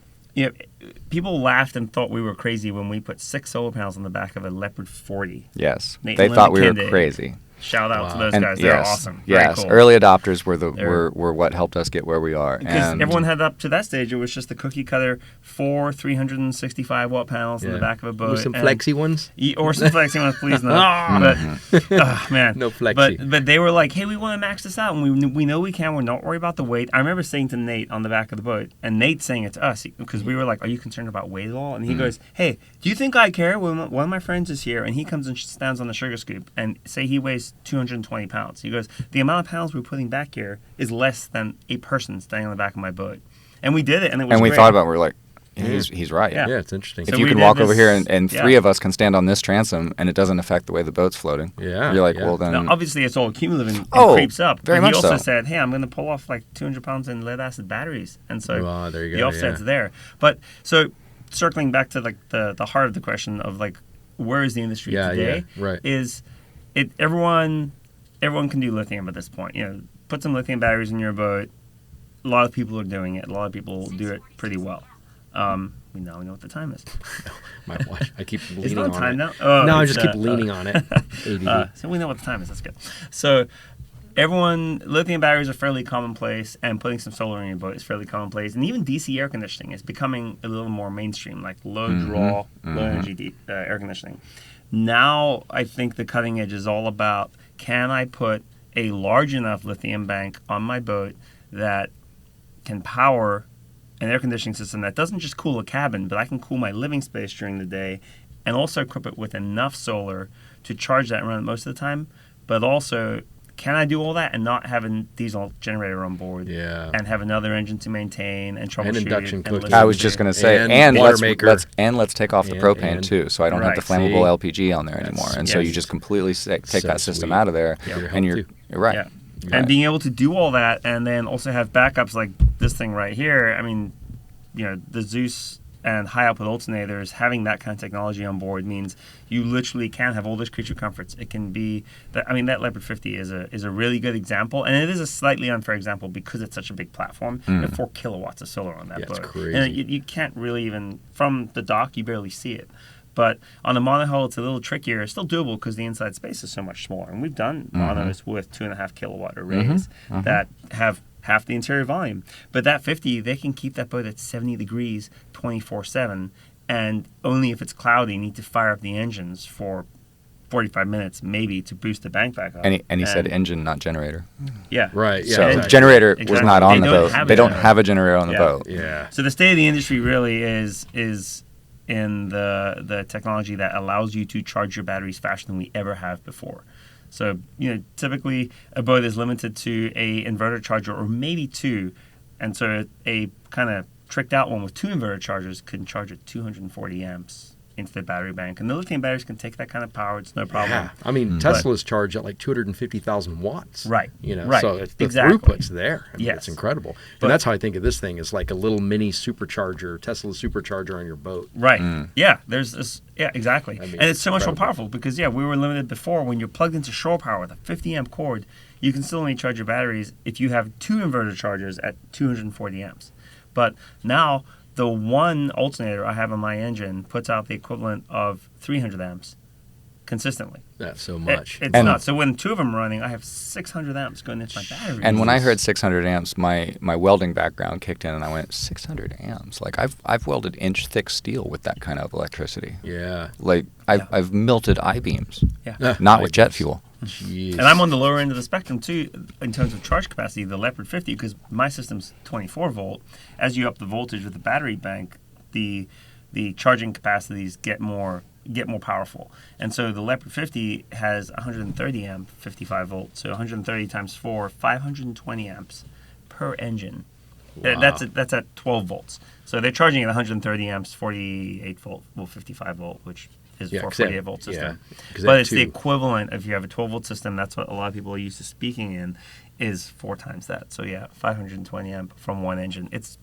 people laughed and thought we were crazy when we put 6 solar panels on the back of a Leopard 40.
Yes,
Nate
they
and
thought we
Linda
were
Kindig.
crazy.
Shout out to those
And
guys. They're
yes,
awesome. Very
yes,
cool.
early adopters were
They're-
were what helped us get where we are.
Because
and
everyone had up to that stage, it was just the cookie cutter 4 365 watt panels in the back of a boat.
With some
and-
flexi ones.
Or some flexi ones, please no. But man,
No flexi.
But they were like, "Hey, we want to max this out, and we know we can. We're not worried about the weight." I remember saying to Nate on the back of the boat, and Nate saying it to us because we were like, "Are you concerned about weight at all?" And he goes, "Hey, do you think I care when one of my friends is here and he comes and stands on the sugar scoop and say he weighs 220 pounds? He goes, the amount of pounds we're putting back here is less than a person standing on the back of my boat." And we did it, and it was
and we
great.
thought about it, we were like, he's right.
Yeah.
Yeah, it's interesting.
So
If you
we
can
did
walk over
this-
here and
yeah.
3 of us can stand on this transom and it doesn't affect the way the boat's floating.
Yeah,
You're like,
yeah.
well then.
Now, obviously, it's all cumulative and
Oh,
creeps up.
very
but he
much
also
so.
said, "Hey, I'm going to pull off like 200 pounds in lead acid batteries," and so
Oh, there you
the
go,
offset's
yeah.
there. But so circling back to like the heart of the question of like where is the industry
Yeah,
today?
yeah, right.
Is it everyone can do lithium at this point? Put some lithium batteries in your boat. A lot of people are doing it. A lot of people do it pretty well. We now know what the time is.
My watch. I keep
It's
leaning
not
on
time
it.
now. Oh,
No, I
it's,
just keep leaning on it. ADD.
So we know what the time is. That's good. So lithium batteries are fairly commonplace, and putting some solar in your boat is fairly commonplace. And even DC air conditioning is becoming a little more mainstream, like low draw, low energy air conditioning. Now I think the cutting edge is all about, can I put a large enough lithium bank on my boat that can power an air conditioning system that doesn't just cool a cabin, but I can cool my living space during the day, and also equip it with enough solar to charge that and run it most of the time. But also, can I do all that and not have a diesel generator on board?
Yeah.
And have another engine to maintain and troubleshoot?
induction cooking.
listen
I was
to
just
it?
going to say,
And
and
water
let's,
maker.
let's take off the propane too, so I don't have the
Right.
flammable LPG on there anymore, and so you
yes.
just completely take
So
that system
sweet.
out of there,
Your
and
health,
you're
too.
right.
Yeah.
Right.
And being able to do all that and then also have backups like this thing right here. I mean, the Zeus and high output alternators, having that kind of technology on board means you literally can have all those creature comforts. It can be that Leopard 50 is a really good example, and it is a slightly unfair example because it's such a big platform. You have 4 kilowatts of solar on that
Yeah, it's
boat.
crazy.
And you can't really even, from the dock, you barely see it. But on a monohull, it's a little trickier. It's still doable because the inside space is so much smaller. And we've done monos with 2.5 kilowatt arrays that have half the interior volume. But that 50, they can keep that boat at 70 degrees 24/7. And only if it's cloudy, need to fire up the engines for 45 minutes maybe to boost the bank back up.
And he said engine, not generator.
Yeah.
Right. Yeah.
So
exactly.
generator was
Exactly.
not on
They
the
don't
boat.
have a
They don't
generator.
have a generator on the
Yeah.
boat.
Yeah.
So the state of the industry really is in the technology that allows you to charge your batteries faster than we ever have before. So, typically a boat is limited to a inverter charger or maybe 2. And so a kind of tricked out one with 2 inverter chargers can charge at 240 amps into the battery bank. And the lithium batteries can take that kind of power. It's no problem.
Yeah. I mean, Tesla's charge at like 250,000 watts.
Right.
So it's the
Exactly.
throughput's there. I mean,
Yes.
It's incredible.
But-
And that's how I think of this thing. It's like a little mini supercharger, Tesla supercharger on your boat.
Right. Yeah, there's this. Yeah, exactly.
I mean,
and it's so much more
incredible.
powerful because, we were limited before. When you're plugged into shore power with a 50 amp cord, you can still only charge your batteries if you have 2 inverter chargers at 240 amps. But now, the one alternator I have on my engine puts out the equivalent of 300 amps consistently.
That's so much.
It's
And-
nuts. So when 2 of them are running, I have 600 amps going into my battery.
And when I heard 600 amps, my welding background kicked in, and I went, 600 amps? Like I've welded inch thick steel with that kind of electricity.
Yeah.
Like I've melted I-beams,
Yeah.
not with jet fuel.
Jeez.
And I'm on the lower end of the spectrum too, in terms of charge capacity, the Leopard 50, because my system's 24 volt. As you up the voltage with the battery bank, the charging capacities get more powerful. And so the Leopard 50 has 130 amp, 55 volt. So 130 times 4, 520 amps per engine.
Wow.
That's at 12 volts. So they're charging at 130 amps, 48 volt, 55 volt, which is for a 48 volt system.
'cause
But
that
it's the
too-
equivalent if you have a 12 volt system. That's what a lot of people are used to speaking in, is 4 times that. So 520 amp from one engine. It's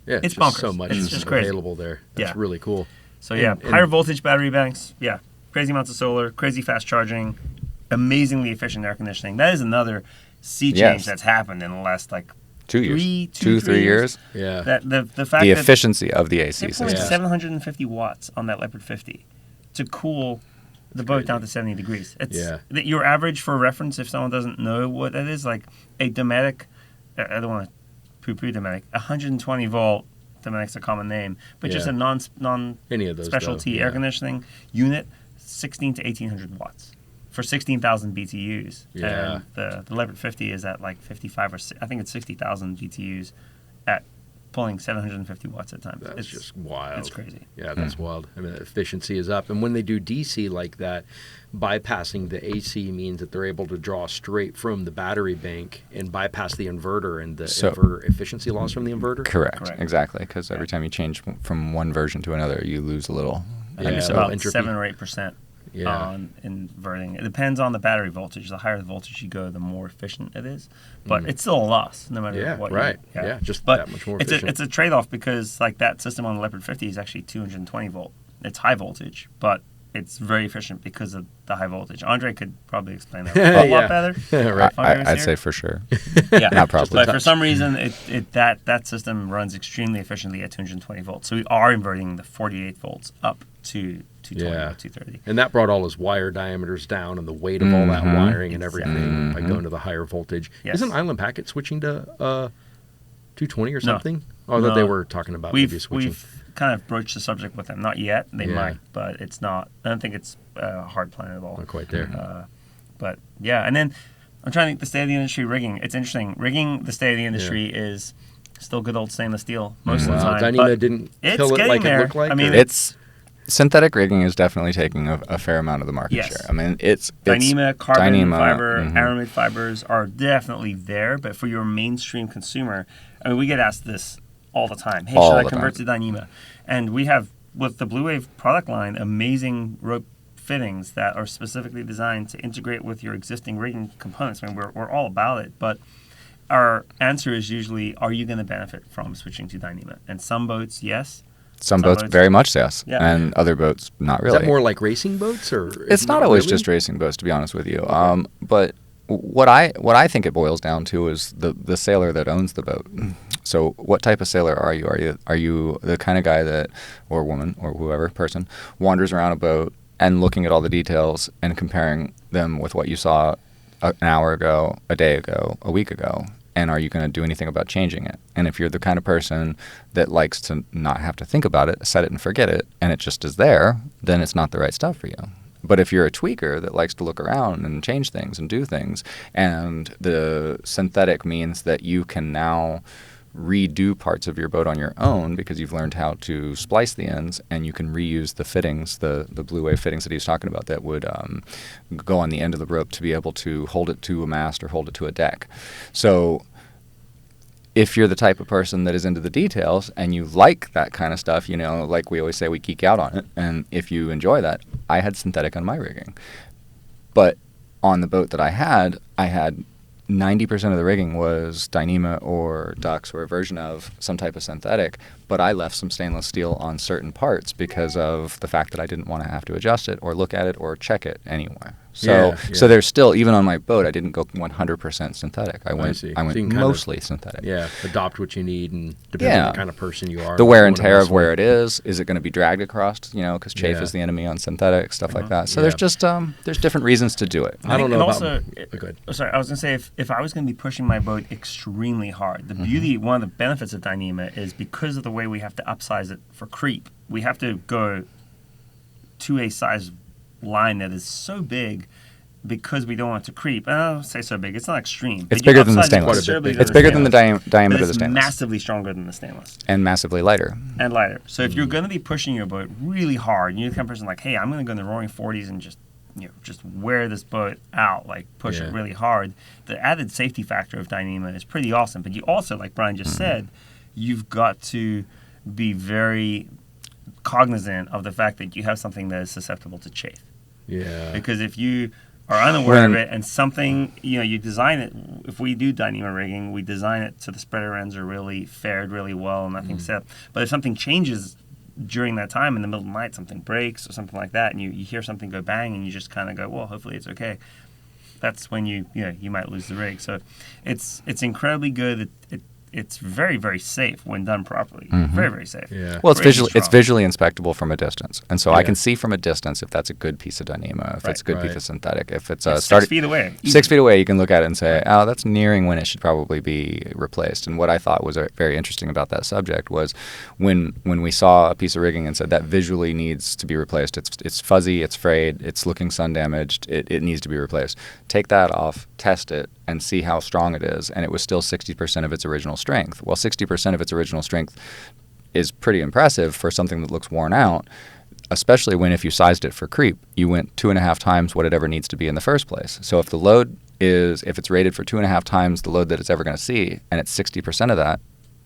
Yeah,
It's
just so
bonkers.
much
It's
is
just crazy.
available there. That's
Yeah.
really cool.
So
And-
higher voltage battery banks, crazy amounts of solar, crazy fast charging, amazingly efficient air conditioning. That is another sea change
Yes.
that's happened in the last
2 years.
three
3 years.
Yeah.
That the fact
The
that
efficiency of the AC
they're pulling
system.
750 watts on that Leopard 50 to cool the boat down to 70 degrees. It's your average, for reference, if someone doesn't know what that is, like a Dometic, I don't want to poo-poo Dometic, 120 volt, Dometic's a common name, but just
Yeah.
a non
Any of those
specialty
though,
air conditioning unit, 16 to 1800 watts for 16,000 BTUs.
Yeah.
And the Leopard 50 is at like 55 or I think it's 60,000 BTUs at pulling 750 watts at times.
That's just wild.
It's crazy.
Yeah, that's wild. I mean, the efficiency is up. And when they do DC like that, bypassing the AC means that they're able to draw straight from the battery bank and bypass the inverter and the inverter efficiency loss from the inverter.
Correct. Exactly. Because every time you change from one version to another, you lose a little.
I think it's
so
about
entropy.
7 or 8%
Yeah.
on inverting. It depends on the battery voltage. The higher the voltage you go, the more efficient it is. But it's still a loss, no matter
Yeah,
what.
right. Yeah, just
but
that much more
it's
efficient.
it's a trade-off because like that system on the Leopard 50 is actually 220 volt. It's high voltage, but it's very efficient because of the high voltage. Andre could probably explain that a lot better.
Right.
I'd say for sure.
Yeah,
Not probably.
but for some reason, that system runs extremely efficiently at 220 volts. So we are inverting the 48 volts up to 220 or 230.
And that brought all his wire diameters down and the weight of all that wiring and everything by going to the higher voltage.
Yes.
Isn't Island Packet switching to 220 or something? Oh, that they were talking about maybe switching.
We've kind of broached the subject with them. Not yet. They might, but it's not. I don't think it's a hard plan at all.
Not quite there.
But yeah, and then I'm trying to think the state of the industry rigging. It's interesting. Rigging, the state of the industry is still good old stainless steel most of the time.
Dyneema didn't kill it like
there.
it looked like?
I mean,
It's synthetic rigging is definitely taking a fair amount of the market share. I mean, it's
Dyneema, carbon fiber,
mhm.
aramid fibers are definitely there, but for your mainstream consumer, I mean, we get asked this all the time. Hey, should I convert to Dyneema? And we have, with the Blue Wave product line, amazing rope fittings that are specifically designed to integrate with your existing rigging components. I mean, we're all about it, but our answer is usually, are you going to benefit from switching to Dyneema? And some boats, yes.
Some boats very much yes,
Yeah.
and other boats not really.
Is that more like racing boats, or
It's not always just racing boats, to be honest with you. Okay. But what I think it boils down to is the sailor that owns the boat. So what type of sailor are you? Are you the kind of guy that, or woman, or whoever, person, wanders around a boat and looking at all the details and comparing them with what you saw an hour ago, a day ago, a week ago? And are you going to do anything about changing it? And if you're the kind of person that likes to not have to think about it, set it and forget it, and it just is there, then it's not the right stuff for you. But if you're a tweaker that likes to look around and change things and do things, and the synthetic means that you can now redo parts of your boat on your own because you've learned how to splice the ends, and you can reuse the fittings, the Blue Wave fittings that he's talking about that would go on the end of the rope to be able to hold it to a mast or hold it to a deck. So if you're the type of person that is into the details and you like that kind of stuff, you know, like we always say, we geek out on it, and if you enjoy that, I had synthetic on my rigging. But on the boat that I had 90% of the rigging was Dyneema or Dux or a version of some type of synthetic, but I left some stainless steel on certain parts because of the fact that I didn't want to have to adjust it or look at it or check it anyway. So there's still, even on my boat, I didn't go 100% synthetic. I went mostly synthetic.
Yeah, adopt what you need, and depending on the kind of person you are.
The wear and tear of where it is it going to be dragged across, you know, because chafe is the enemy on synthetic, stuff like that. So there's just, there's different reasons to do it.
I don't know about...
Also, sorry, I was going to say, if I was going to be pushing my boat extremely hard, the beauty, one of the benefits of Dyneema is because of the way we have to upsize it for creep, we have to go to a size line that is so big because we don't want it to creep. I don't say so big. It's not extreme.
It's bigger than the stainless. It's bigger than the diameter of the stainless.
It's massively stronger than the stainless.
And massively lighter.
And lighter. So if you're going to be pushing your boat really hard, you're the kind of person like, hey, I'm going to go in the roaring 40s and just wear this boat out, like push it really hard. The added safety factor of Dyneema is pretty awesome. But you also, like Brian just said, you've got to be very cognizant of the fact that you have something that is susceptible to chafe.
Yeah.
Because if you are unaware of it and something, you design it, if we do Dyneema rigging, we design it so the spreader ends are really fared really well and nothing's set. But if something changes during that time in the middle of the night, something breaks or something like that, and you hear something go bang and you just kind of go, well, hopefully it's okay. That's when you might lose the rig. So it's incredibly good. It's very, very safe when done properly. Very, very safe.
Yeah.
Well, it's visually inspectable from a distance, and so I can see from a distance if that's a good piece of Dyneema, if it's a good piece of synthetic, if it's
6 feet away.
6 feet away, you can look at it and say, oh, that's nearing when it should probably be replaced. And what I thought was very interesting about that subject was when we saw a piece of rigging and said that visually needs to be replaced. It's fuzzy, it's frayed, it's looking sun damaged, it needs to be replaced. Take that off, test it, and see how strong it is, and it was still 60% of its original strength. Well, 60% of its original strength is pretty impressive for something that looks worn out, especially when if you sized it for creep, you went 2.5 times what it ever needs to be in the first place. So if the load if it's rated for 2.5 times the load that it's ever going to see, and it's 60% of that,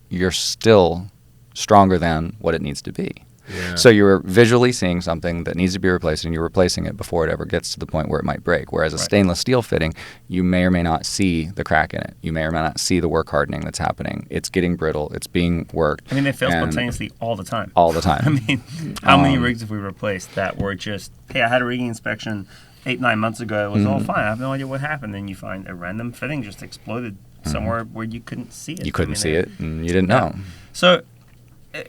you're still stronger than what it needs to be.
Yeah.
So you're visually seeing something that needs to be replaced, and you're replacing it before it ever gets to the point where it might break. Whereas a stainless steel fitting, you may or may not see the crack in it. You may or may not see the work hardening that's happening. It's getting brittle. It's being worked.
I mean, they fail spontaneously all the time.
All the time.
I mean, how many rigs have we replaced that were just, hey, I had a rigging inspection 8-9 months ago. It was all fine. I have no idea what happened. Then you find a random fitting just exploded somewhere where you couldn't see it.
You couldn't see it, and you didn't know.
So,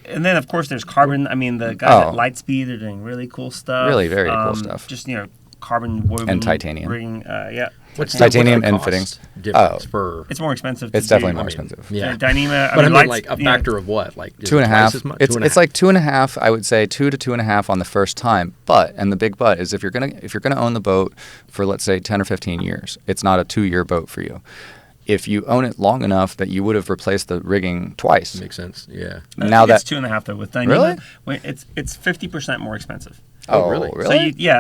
and then of course there's carbon. I mean, the guys at Lightspeed are doing really cool stuff.
Really, very cool stuff.
Just carbon woven
and titanium.
Rigging.
What's
titanium
the
and
cost
fittings?
difference for?
It's more expensive.
It's definitely more expensive.
Yeah,
Dyneema.
But I mean, like a factor of what? Like
2.5. It's like 2.5. I would say 2 to 2.5 on the first time. And the big but is if you're gonna own the boat for, let's say, 10 or 15 years, it's not a 2-year boat for you. If you own it long enough that you would have replaced the rigging twice.
Makes sense. Yeah.
Now
it's 2.5 though with Dyneema.
Really?
It's 50% more expensive.
Oh, really?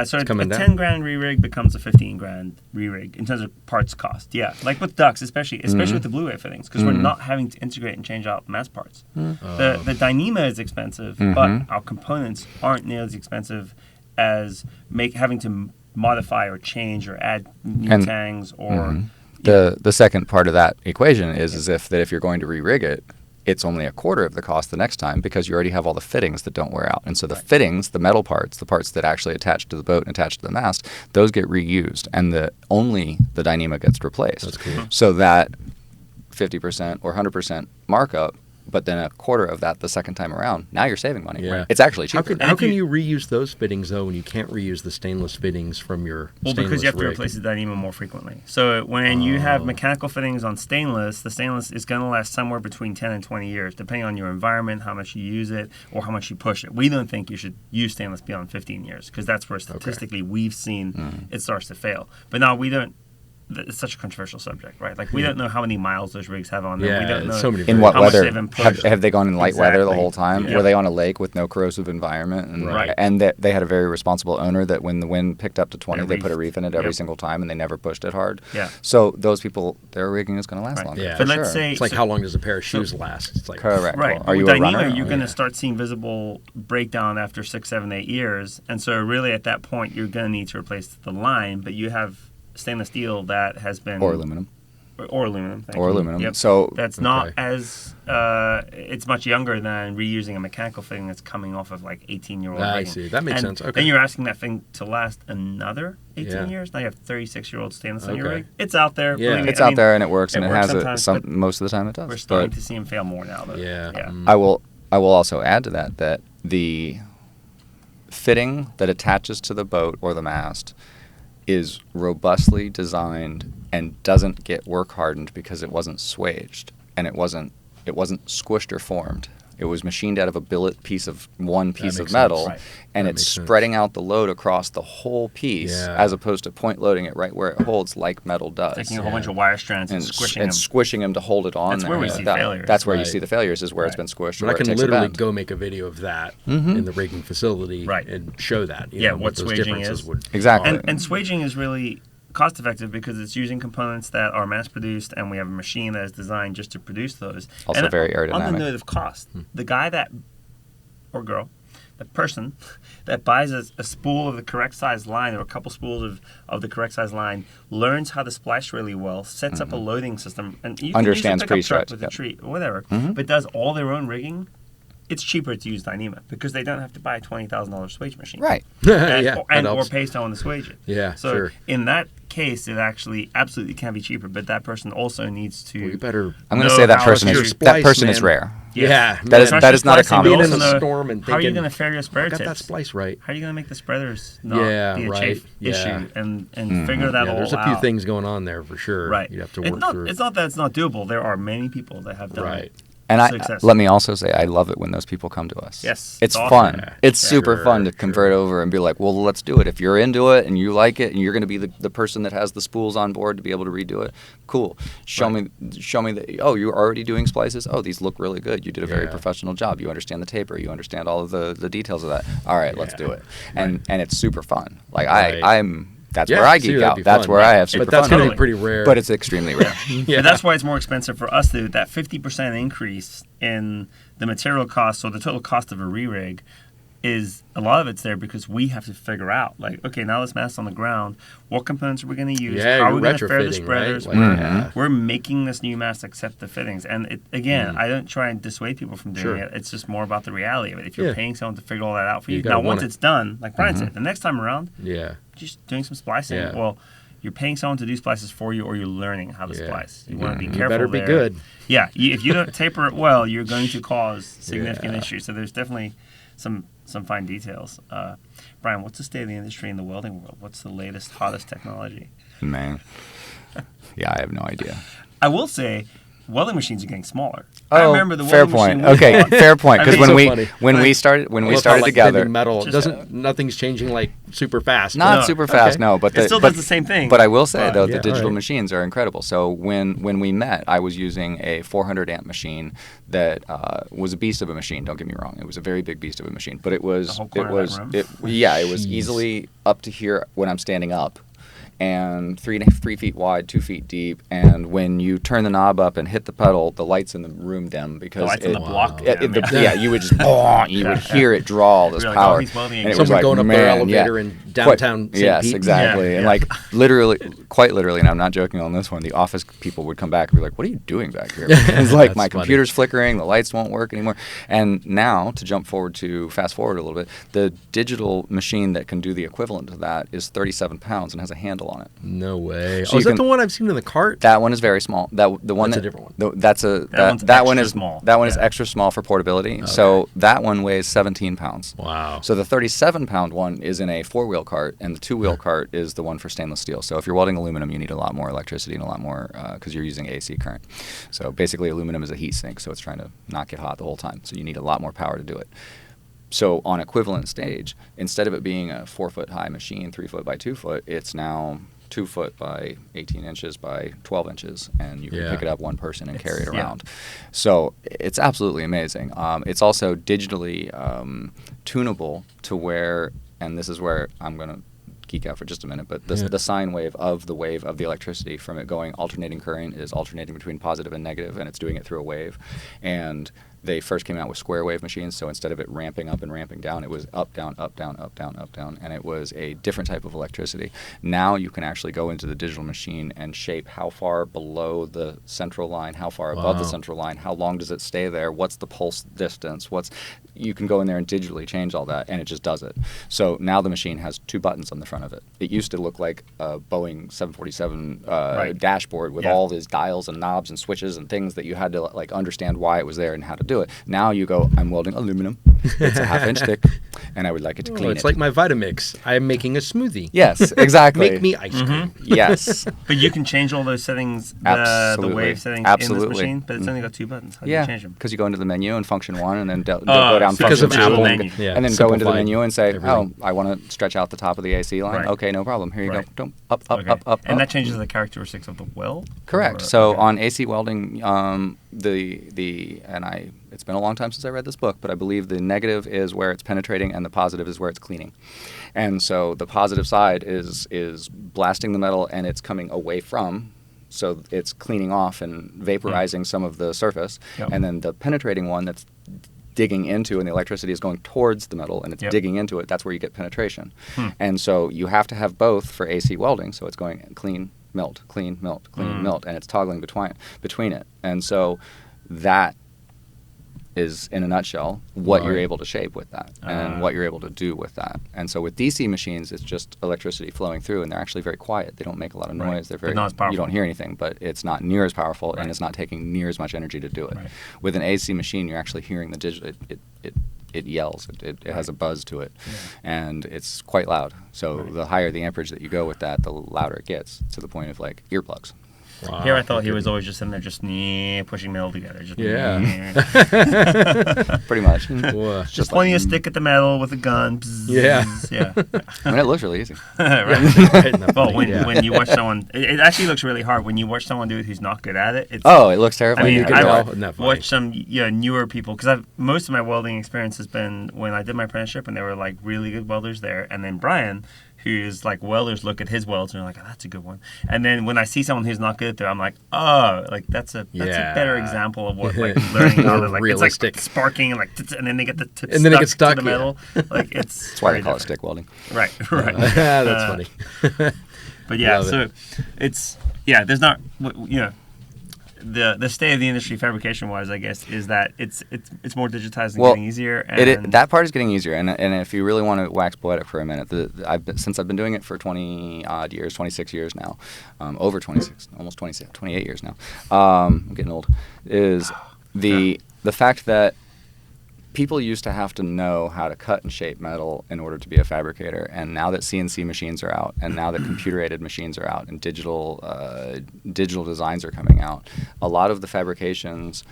So a 10 grand re-rig becomes a 15 grand re-rig in terms of parts cost. Yeah, like with ducks, especially with the Blue-Wave fittings, because we're not having to integrate and change out mass parts. The Dyneema is expensive, but our components aren't nearly as expensive as having to modify or change or add new tangs or.
The second part of that equation is if you're going to re-rig it, it's only a quarter of the cost the next time because you already have all the fittings that don't wear out. And so the fittings, the metal parts, the parts that actually attach to the boat and attach to the mast, those get reused, and only the Dyneema gets replaced.
That's cool.
So that 50% or 100% markup, but then a quarter of that the second time around, now you're saving money.
Yeah.
It's actually cheaper.
How can you reuse those fittings, though, when you can't reuse the stainless fittings from your stainless
because you have to
rig?
replace the Dyneema more frequently. So when you have mechanical fittings on stainless, the stainless is going to last somewhere between 10 and 20 years, depending on your environment, how much you use it, or how much you push it. We don't think you should use stainless beyond 15 years, because that's where statistically we've seen it starts to fail. But now we don't. It's such a controversial subject, right? Like, we don't know how many miles those rigs have on them.
Yeah,
we don't know
so many
in what
how much
weather.
they've been pushed.
Have they gone in light weather the whole time?
Yeah.
Were they on a lake with no corrosive environment? And, and they had a very responsible owner that when the wind picked up to 20, they put a reef in it every single time, and they never pushed it hard.
Yeah.
So those people, their rigging is going to last longer.
Yeah.
For
But
sure.
let's say
It's like how long does a pair of shoes last? It's like
Correct.
Right.
Well, are you
with
a runner?
Dyneema, you're going to start seeing visible breakdown after 6, 7, 8 years. And so really at that point, you're going to need to replace the line, but you have stainless steel that has been...
Or aluminum.
Or aluminum. Thank
Or
you.
aluminum.
Yep.
So
that's not as... it's much younger than reusing a mechanical fitting that's coming off of like 18-year-old
I
rigging.
see. That makes sense. Okay.
Then you're asking that thing to last another 18
Yeah.
years. Now you have 36-year-old stainless on your
Okay.
rig. It's out there.
Yeah.
Believe me.
it's
I
out
mean,
there and it works, and it
works
has
sometimes, but
most of the time it does.
We're starting
But
to see them fail more now, though.
Yeah.
I will also add to that the fitting that attaches to the boat or the mast is robustly designed and doesn't get work hardened because it wasn't swaged and it wasn't squished or formed. It was machined out of a billet piece of one piece of
makes
metal,
sense. Right.
and
That
it's
makes sense.
spreading out the load across the whole piece
Yeah.
as opposed to point loading it right where it holds like metal does.
Taking a whole bunch of wire strands and squishing them.
them to hold it on.
That's
there
where we
like
see
that.
failures.
That's where you
Right.
see the failures is where it's
Right.
been squished.
But
or
I
where
can
it takes a
literally
bend.
go make a video of that in the rigging facility
Right.
and show that. You
Yeah,
know,
what
those
swaging
differences
is.
would
Exactly.
And swaging is really cost effective because it's using components that are mass produced, and we have a machine that is designed just to produce those.
Also
and
very
On the
aerodynamic.
note of cost, the guy that, or girl, the person that buys a spool of the correct size line or a couple spools of the correct size line learns how to splice really well, sets up a loading system, and you
Understands
can use a pickup truck
pre-stripes,
with
yep.
a tree or whatever, but does all their own rigging. It's cheaper to use Dyneema because they don't have to buy a $20,000 swage machine.
Right.
And,
Yeah, that
or
helps.
pay someone to swage it.
Yeah,
So
sure.
in that case, it actually absolutely can be cheaper, but that person also needs to.
Well, you better.
I'm going to
know
say that
how
person
to
is
splice,
is
man.
rare.
Yeah.
That is- that is not a
Especially
common-
Being in
also
a
know
storm and
how are you
thinking,
going to fare your spreader
I got
tips?
that splice right.
How are you going to make the spreaders not
Yeah,
be a
right.
chafe
Yeah.
issue and figure that
Yeah,
all
there's
out?
a few things going on there for sure.
Right.
You have to
it's
work
not,
through.
It's not that it's not doable. There are many people that have done
Right.
it.
And
Success.
let me also say, I love it when those people come to us.
Yes,
It's
it's
fun.
awesome.
Yeah.
It's super
Sure,
fun to convert over and be like, well, let's do it. If you're into it and you like it and you're going to be the person that has the spools on board to be able to redo it, cool. Show me that, oh, you're already doing splices? Oh, these look really good. You did a very
Yeah.
professional job. You understand the taper. You understand all of the details of that. All right, let's
Yeah.
do it. And it's super fun. Like,
Right.
that's
Yeah,
where I
see,
geek
that'd
out.
be
That's
fun.
where I have super
But that's
fun.
going to
Totally.
be pretty rare.
But it's extremely rare.
yeah.
But that's why it's more expensive for us to that 50% increase in the material cost, so the total cost of a re-rig is a lot of it's there because we have to figure out, like, okay, now this mast's on the ground. What components are we going to use?
Yeah,
How are
you're
we going to fare the
retrofitting,
spreaders?
right? Like,
We're making this new mast accept the fittings. And again, I don't try and dissuade people from doing
Sure.
it. It's just more about the reality of it. If you're
Yeah.
paying someone to figure all that out for
You
you,
gotta
now once
want it.
it's done, like Brian said, the next time around,
Yeah.
just doing some splicing.
Yeah.
Well, you're paying someone to do splices for you, or you're learning how to
Yeah.
splice. You want to be careful.
You better be
there.
good.
Yeah, if you don't taper it well, you're going to cause significant
Yeah.
issues. So there's definitely some fine details. Brian, what's the state of the industry in the welding world? What's the latest, hottest technology?
Man. Yeah, I have no idea.
I will say, welding machines are getting smaller.
Oh,
I remember the
fair
welding
point.
machine we
Okay,
bought.
fair point.
I
Because
mean,
when
so
we
funny.
when we started
I love how,
started
like,
together,
bending metal
Just-
nothing's changing like super fast.
not
No,
super fast,
okay.
no, but
It still does the same thing.
But I will say though,
Yeah,
the digital
alright.
machines are incredible. So when we met, I was using a 400 amp machine that was a beast of a machine. Don't get me wrong, it was a very big beast of a machine. But it was
whole corner of that room?
it was easily up to here when I'm standing up. And 3 feet wide, 2 feet deep, and when you turn the knob up and hit the pedal, the lights in the room dim because
The lights in the block
Yeah,
dim,
you would just you would hear it draw all this
You're like, oh,
power.
he's welding
And it
again.
was
Someone going up their
man,
elevator
yeah.
in downtown St.
Yes,
Pete.
exactly.
Yeah,
And
yeah.
like quite literally, and I'm not joking on this one, the office people would come back and be like, "What are you doing back here?" It's like
That's
my
funny.
computer's flickering, the lights won't work anymore. And now to fast forward a little bit, the digital machine that can do the equivalent to that is 37 pounds and has a handle on it.
No way.
So
Is
you
that the
can-
one I've seen in the cart?
That one is very small. The one
That's a
that-
different one.
That's
one's
that one
extra
is
small.
That one is
Yeah.
extra small for portability. So that one weighs 17 pounds.
Wow.
So the 37-pound one is in a 4-wheel cart, and the 2-wheel cart is the one for stainless steel. So if you're welding aluminum, you need a lot more electricity and a lot more because you're using AC current. So basically, aluminum is a heat sink, so it's trying to not get hot the whole time. So you need a lot more power to do it. So on equivalent stage, instead of it being a 4-foot high machine, 3 foot by 2 foot, it's now 2 foot by 18 inches by 12 inches, and you can
Yeah.
pick it up one person and carry it
yeah.
around. So it's absolutely amazing. It's also digitally tunable to where, and this is where I'm going to geek out for just a minute, but the sine wave of the electricity from it going alternating current is alternating between positive and negative, and it's doing it through a wave. And they first came out with square wave machines, so instead of it ramping up and ramping down, it was up, down, up, down, up, down, up, down, and it was a different type of electricity. Now you can actually go into the digital machine and shape how far below the central line, how far above the
Wow.
central line, how long does it stay there, what's the pulse distance, you can go in there and digitally change all that, and it just does it. So now the machine has 2 buttons on the front of it. It used to look like a Boeing 747
Right.
dashboard with
Yeah.
all these dials and knobs and switches and things that you had to like understand why it was there and how to do it. Now you go, I'm welding aluminum. It's a 1/2 inch thick, and I would like it to
Oh,
clean
it's
it.
like my Vitamix. I'm making a smoothie.
Yes, exactly.
Make me ice cream.
Yes.
But you can change all those settings, the
Absolutely.
wave settings in
Absolutely.
this machine, but it's only got 2 buttons. How do
Yeah,
you change them?
because you go into the menu and function 1, and then go
Oh,
down
so
because
function
of
2,
Apple.
and,
Menu.
Yeah,
and then go into the
simplified
menu and say,
everything.
oh, I want to stretch out the top of the AC line.
Right.
Okay, no problem. Here you
Right.
go. Don't, up, up,
Okay.
up.
And that changes the characteristics of the weld?
Correct.
Or-
So
okay.
on AC welding, it's been a long time since I read this book, but I believe the negative is where it's penetrating and the positive is where it's cleaning. And so the positive side is blasting the metal and it's coming away from, so it's cleaning off and vaporizing some of the surface.
Yep.
And then the penetrating one that's digging into and the electricity is going towards the metal and it's
Yep.
digging into it, that's where you get penetration. And so you have to have both for AC welding, so it's going clean, melt, clean, melt, clean, melt, and it's toggling between it. And so that is, in a nutshell, what you're
Right.
able to shape with that and what you're able to do with that. And so with DC machines, it's just electricity flowing through, and they're actually very quiet. They don't make a lot of noise.
Right.
They're
But
very
not as powerful.
You don't hear anything, but it's not near as powerful,
Right.
and it's not taking near as much energy to do it.
Right.
With an AC machine, you're actually hearing the digital. It yells. It has a buzz to it, and it's quite loud. So the higher the amperage that you go with that, the louder it gets, to the point of like earplugs.
Wow.
Here I thought he was always just in there just pushing metal together. Just
Yeah.
Pretty much.
Whoa.
Just pointing a stick at the metal with a gun. Bzz,
Yeah.
Yeah.
I mean, it looks really easy.
Right.
Isn't that
Well,
funny?
when,
Yeah.
when you watch someone, it actually looks really hard. When you watch someone do it who's not good at it, it's.
Oh, it looks
I
terrifying.
mean,
you can
I
tell. Isn't that funny?
watch some newer people because most of my welding experience has been when I did my apprenticeship and there were like really good welders there, and then Brian, who's like welders look at his welds and they're like, oh, that's a good one. And then when I see someone who's not good at it, I'm like, oh, like that's a better example of what like learning how to like
realistic.
It's like sparking and like and then they get the tip
and then it gets stuck
to the metal. Like
That's why they call it stick welding.
Right.
That's funny.
But yeah,
Love
so
it.
it's there's not the state of the industry fabrication wise, I guess, is that it's more digitized and getting easier. And
that part is getting easier, and if you really want to wax poetic for a minute, since I've been doing it for 20 odd years, 26 years now, over 26, almost 27, 28 years now. I'm getting old. Is the fact that people used to have to know how to cut and shape metal in order to be a fabricator, and now that CNC machines are out, and now that computer-aided machines are out, and digital designs are coming out, a lot of the fabrications,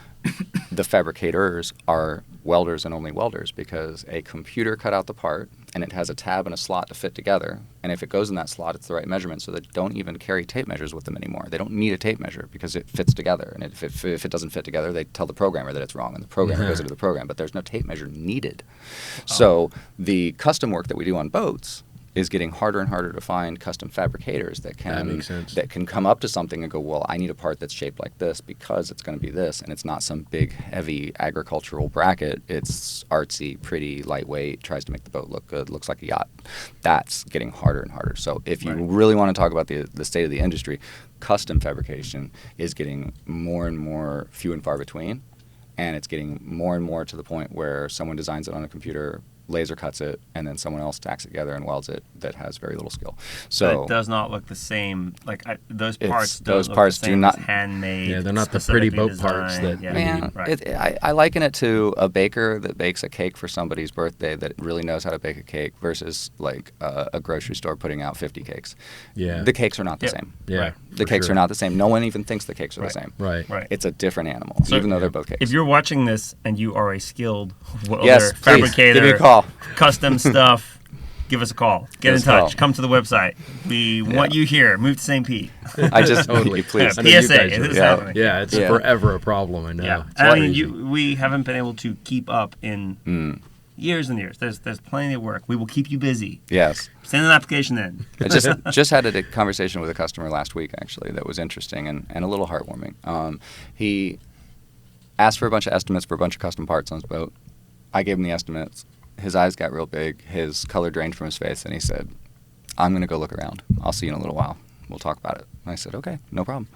the fabricators are welders and only welders, because a computer cut out the part, and it has a tab and a slot to fit together, and if it goes in that slot, it's the right measurement, so they don't even carry tape measures with them anymore. They don't need a tape measure because it fits together, and if it doesn't fit together, they tell the programmer that it's wrong, and the programmer goes into the program, but there's no tape measure needed. So the custom work that we do on boats is getting harder and harder to find custom fabricators that can come up to something and go, well, I need a part that's shaped like this because it's going to be this, and it's not some big, heavy agricultural bracket. It's artsy, pretty, lightweight, tries to make the boat look good, looks like a yacht. That's getting harder and harder. So if you really want to talk about the state of the industry, custom fabrication is getting more and more few and far between, and it's getting more and more to the point where someone designs it on a computer, laser cuts it, and then someone else tacks it together and welds it that has very little skill. So
but it does not look the same. Like those parts
do not
handmade.
Yeah, they're not the pretty boat parts that.
Man, I liken it to a baker that bakes a cake for somebody's birthday that really knows how to bake a cake versus like a grocery store putting out 50 cakes. Yeah, the cakes are not the same.
Yeah, right.
The cakes are not the same. No one even thinks the cakes are the same.
Right.
It's a different animal,
so
even though they're both cakes.
If you're watching this and you are a skilled
yes,
fabricator,
give me a call.
Custom stuff, give us a call. Get in touch. Come to the website. We want you here. Move to St. Pete.
I just
totally.
Please.
PSA.
It's forever a problem. I know.
Yeah. I mean, we haven't been able to keep up in years and years. There's plenty of work. We will keep you busy.
Yes.
Send an application in.
I just had a conversation with a customer last week, actually, that was interesting and a little heartwarming. He asked for a bunch of estimates for a bunch of custom parts on his boat. I gave him the estimates. His eyes got real big. His color drained from his face, and he said, I'm going to go look around. I'll see you in a little while. We'll talk about it. And I said, okay, no problem.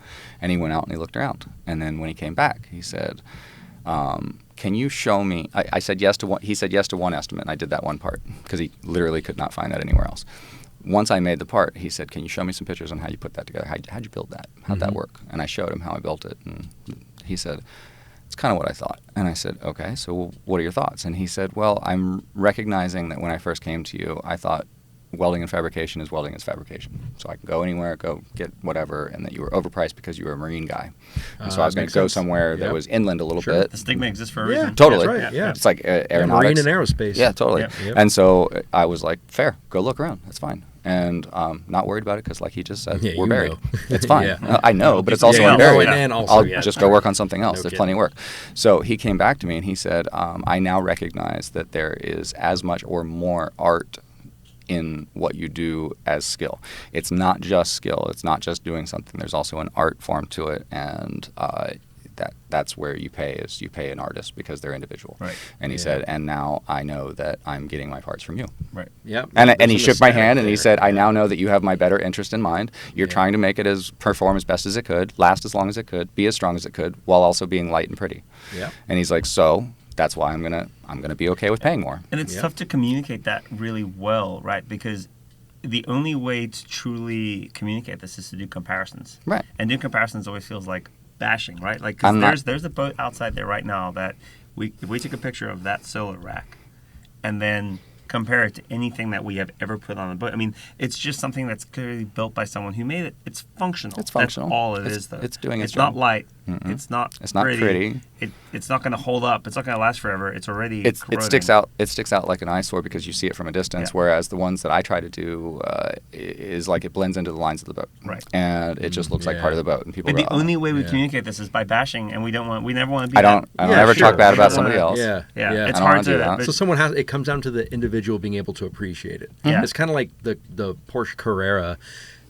And he went out and he looked around. And then when he came back, he said, can you show me? I said yes to one. He said yes to one estimate, and I did that one part because he literally could not find that anywhere else. Once I made the part, he said, can you show me some pictures on how you put that together? How'd you build that? How'd that work? And I showed him how I built it. And he said, it's kind of what I thought. And I said, okay, so what are your thoughts? And he said, well, I'm recognizing that when I first came to you, I thought welding and fabrication is welding is fabrication. So I can go anywhere, go get whatever, and that you were overpriced because you were a marine guy. And so I was going to go somewhere that was inland a little bit.
The stigma exists for a reason.
Totally.
That's right. Yeah.
It's like aeronautics.
Marine and aerospace.
Yeah, totally.
Yep.
And so I was like, fair, go look around. That's fine. And not worried about it because, like he just said, we're buried. It's fine. I know, but it's also unburied. I'll just go work on something else. There's plenty of work. So he came back to me and he said, I now recognize that there is as much or more art in what you do as skill. It's not just skill. It's not just doing something. There's also an art form to it, and that's where you pay an artist because they're individual.
Right.
And he said, and now I know that I'm getting my parts from you.
Right.
Yeah.
And he shook my hand and he said, I now know that you have my better interest in mind. You're trying to make it perform as best as it could, last as long as it could, be as strong as it could, while also being light and pretty.
Yeah.
And he's like, so that's why I'm gonna be okay with paying more.
And it's tough to communicate that really well, right? Because the only way to truly communicate this is to do comparisons.
Right.
And doing comparisons always feels like bashing, right? Like, cause there's a boat outside there right now that if we took a picture of that solar rack and then compare it to anything that we have ever put on a boat. I mean, it's just something that's clearly built by someone who made it. It's functional.
It's functional.
That's all it is, though.
It's doing its
It's
job.
not light. It's not
pretty.
it's not going to hold up. It's not going to last forever. It's already
it
corroding.
sticks out. It sticks out like an eyesore because you see it from a distance.
Yeah.
Whereas the ones that I try to do is like it blends into the lines of the boat,
Right.
And it just looks like part of the boat. And people
And
go,
the only way we communicate this is by bashing, and we never want to be.
I don't ever talk bad about somebody else.
Yeah.
It's
I don't
hard
wanna do that.
to.
So it comes down to the individual being able to appreciate it.
Yeah.
It's kind of like the Porsche Carrera.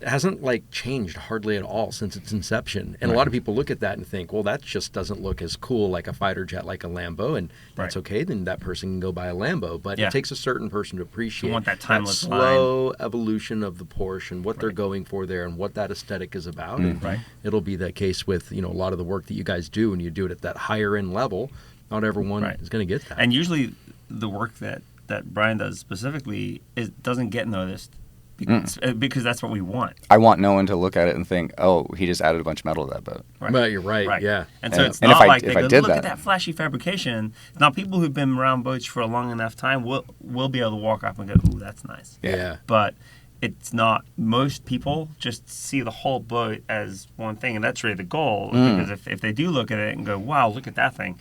It hasn't like changed hardly at all since its inception. And a lot of people look at that and think, well, that just doesn't look as cool like a fighter jet, like a Lambo, and that's okay. Then that person can go buy a Lambo. But it takes a certain person to appreciate
You want that timeless
slow evolution of the Porsche and what they're going for there and what that aesthetic is about. And it'll be the case with a lot of the work that you guys do, and you do it at that higher end level. Not everyone is going to get that.
And usually the work that Brian does specifically doesn't get noticed because that's what we want.
I want no one to look at it and think, oh, he just added a bunch of metal to that boat.
Right.
Well, you're right. Yeah.
And so it's
and
not
if
like
I
they go,
did
look
that-
at that flashy fabrication. Now, people who've been around boats for a long enough time will be able to walk up and go, ooh, that's nice.
Yeah.
But it's not. Most people just see the whole boat as one thing, and that's really the goal. Because if they do look at it and go, wow, look at that thing.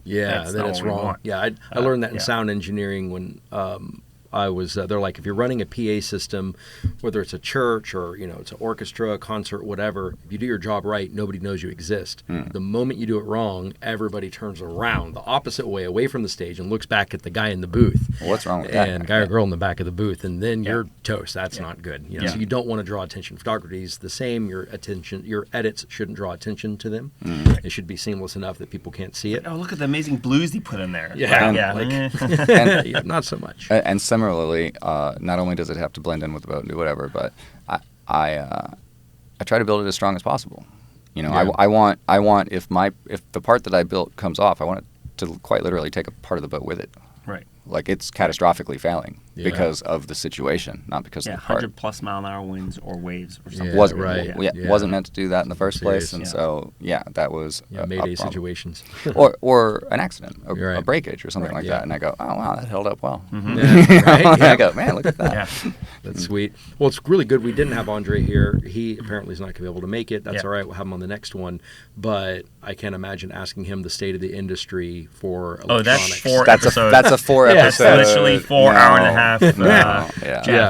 Yeah,
That's
then
not
it's
what we
wrong.
want.
Yeah, I learned that in sound engineering when I was. They're like, if you're running a PA system, whether it's a church or it's an orchestra, a concert, whatever. If you do your job right, nobody knows you exist. The moment you do it wrong, everybody turns around the opposite way, away from the stage, and looks back at the guy in the booth.
Well, what's wrong with that?
And guy or girl in the back of the booth, and then you're toast. That's not good. So you don't want to draw attention. Photography is the same. Your edits shouldn't draw attention to them. It should be seamless enough that people can't see it.
Oh, look at the amazing blues he put in there.
And not so much.
And similarly, not only does it have to blend in with the boat and do whatever, but I try to build it as strong as possible. I want if the part that I built comes off, I want it to quite literally take a part of the boat with it.
Right.
Like it's catastrophically failing because of the situation, not because of the part.
100+ mile an hour winds or waves or something.
Wasn't meant to do that in the first place, and so that was a
Mayday
problem.
situations.
or an accident, a breakage or something like that, and I go, oh wow, that held up well. I go, man, look at that.
That's sweet. Well, it's really good we didn't have Andre here. He apparently is not going to be able to make it. That's all right. We'll have him on the next one. But I can't imagine asking him the state of the industry for electronics.
That's a 4 episode.
It's literally 4 hour and a half.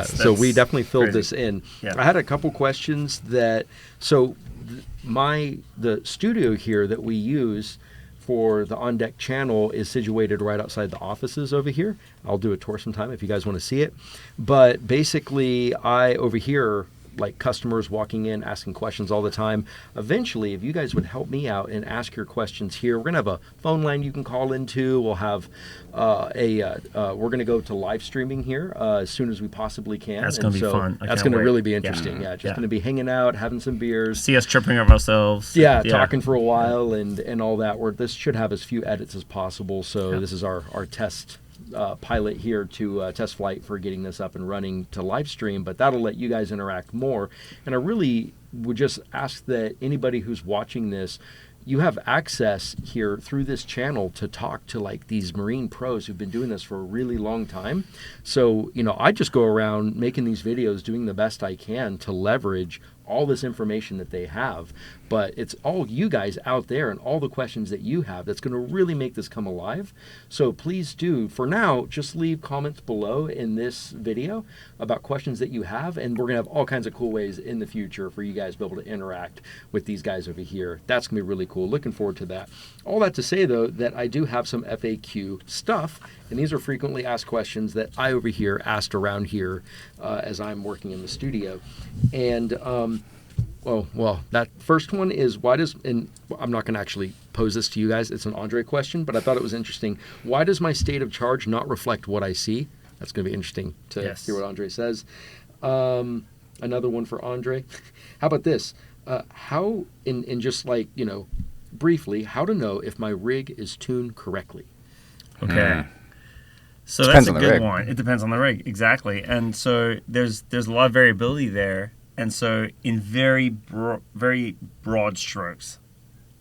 So we definitely filled
crazy.
this in.
Yeah.
I had a couple questions that. So the studio here that we use for the On Deck channel is situated right outside the offices over here. I'll do a tour sometime if you guys want to see it. But basically, I overhear like customers walking in asking questions all the time. Eventually, if you guys would help me out and ask your questions here, we're gonna have a phone line you can call into. We'll have we're gonna go to live streaming here as soon as we possibly can.
That's gonna be fun.
That's gonna really be interesting. Just gonna be hanging out, having some beers.
See us tripping over ourselves.
Talking for a while and all that. This should have as few edits as possible. So this is our test pilot here to test flight for getting this up and running to live stream, but that'll let you guys interact more. And I really would just ask that anybody who's watching this, you have access here through this channel to talk to like these marine pros who've been doing this for a really long time. So, I just go around making these videos, doing the best I can to leverage all this information that they have. But it's all you guys out there and all the questions that you have that's going to really make this come alive. So please do, for now, just leave comments below in this video about questions that you have, and we're going to have all kinds of cool ways in the future for you guys to be able to interact with these guys over here. That's going to be really cool. Looking forward to that. All that to say, though, that I do have some FAQ stuff, and these are frequently asked questions that I over here asked around here as I'm working in the studio. And well, that first one is and I'm not going to actually pose this to you guys. It's an Andre question, but I thought it was interesting. Why does my state of charge not reflect what I see? That's going to be interesting to hear what Andre says. Another one for Andre. How about this? How, in just like, briefly, how to know if my rig is tuned correctly?
Okay. So
Depends
that's a
on the
good
rig.
one. It depends on the rig, exactly. And so there's a lot of variability there. And so in very broad strokes,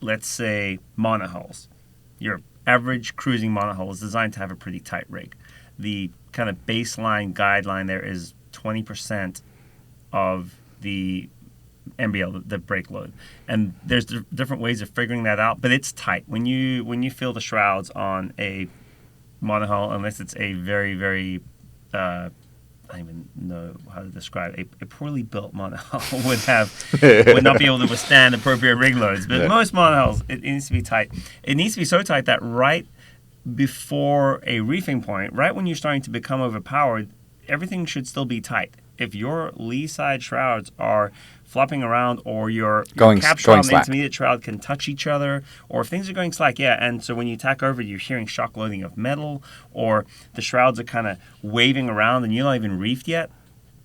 let's say monohulls. Your average cruising monohull is designed to have a pretty tight rig. The kind of baseline guideline there is 20% of the MBL, the brake load, and there's different ways of figuring that out. But it's tight when you fill the shrouds on a monohull, unless it's a very very I don't even know how to describe a poorly built monohull would not be able to withstand appropriate rig loads. But most monohulls, it needs to be tight. It needs to be so tight that right before a reefing point, right when you're starting to become overpowered, everything should still be tight. If your lee side shrouds are flopping around, or your cap shroud and the intermediate shroud can touch each other, or if things are going slack, and so when you tack over, you're hearing shock loading of metal, or the shrouds are kind of waving around and you're not even reefed yet,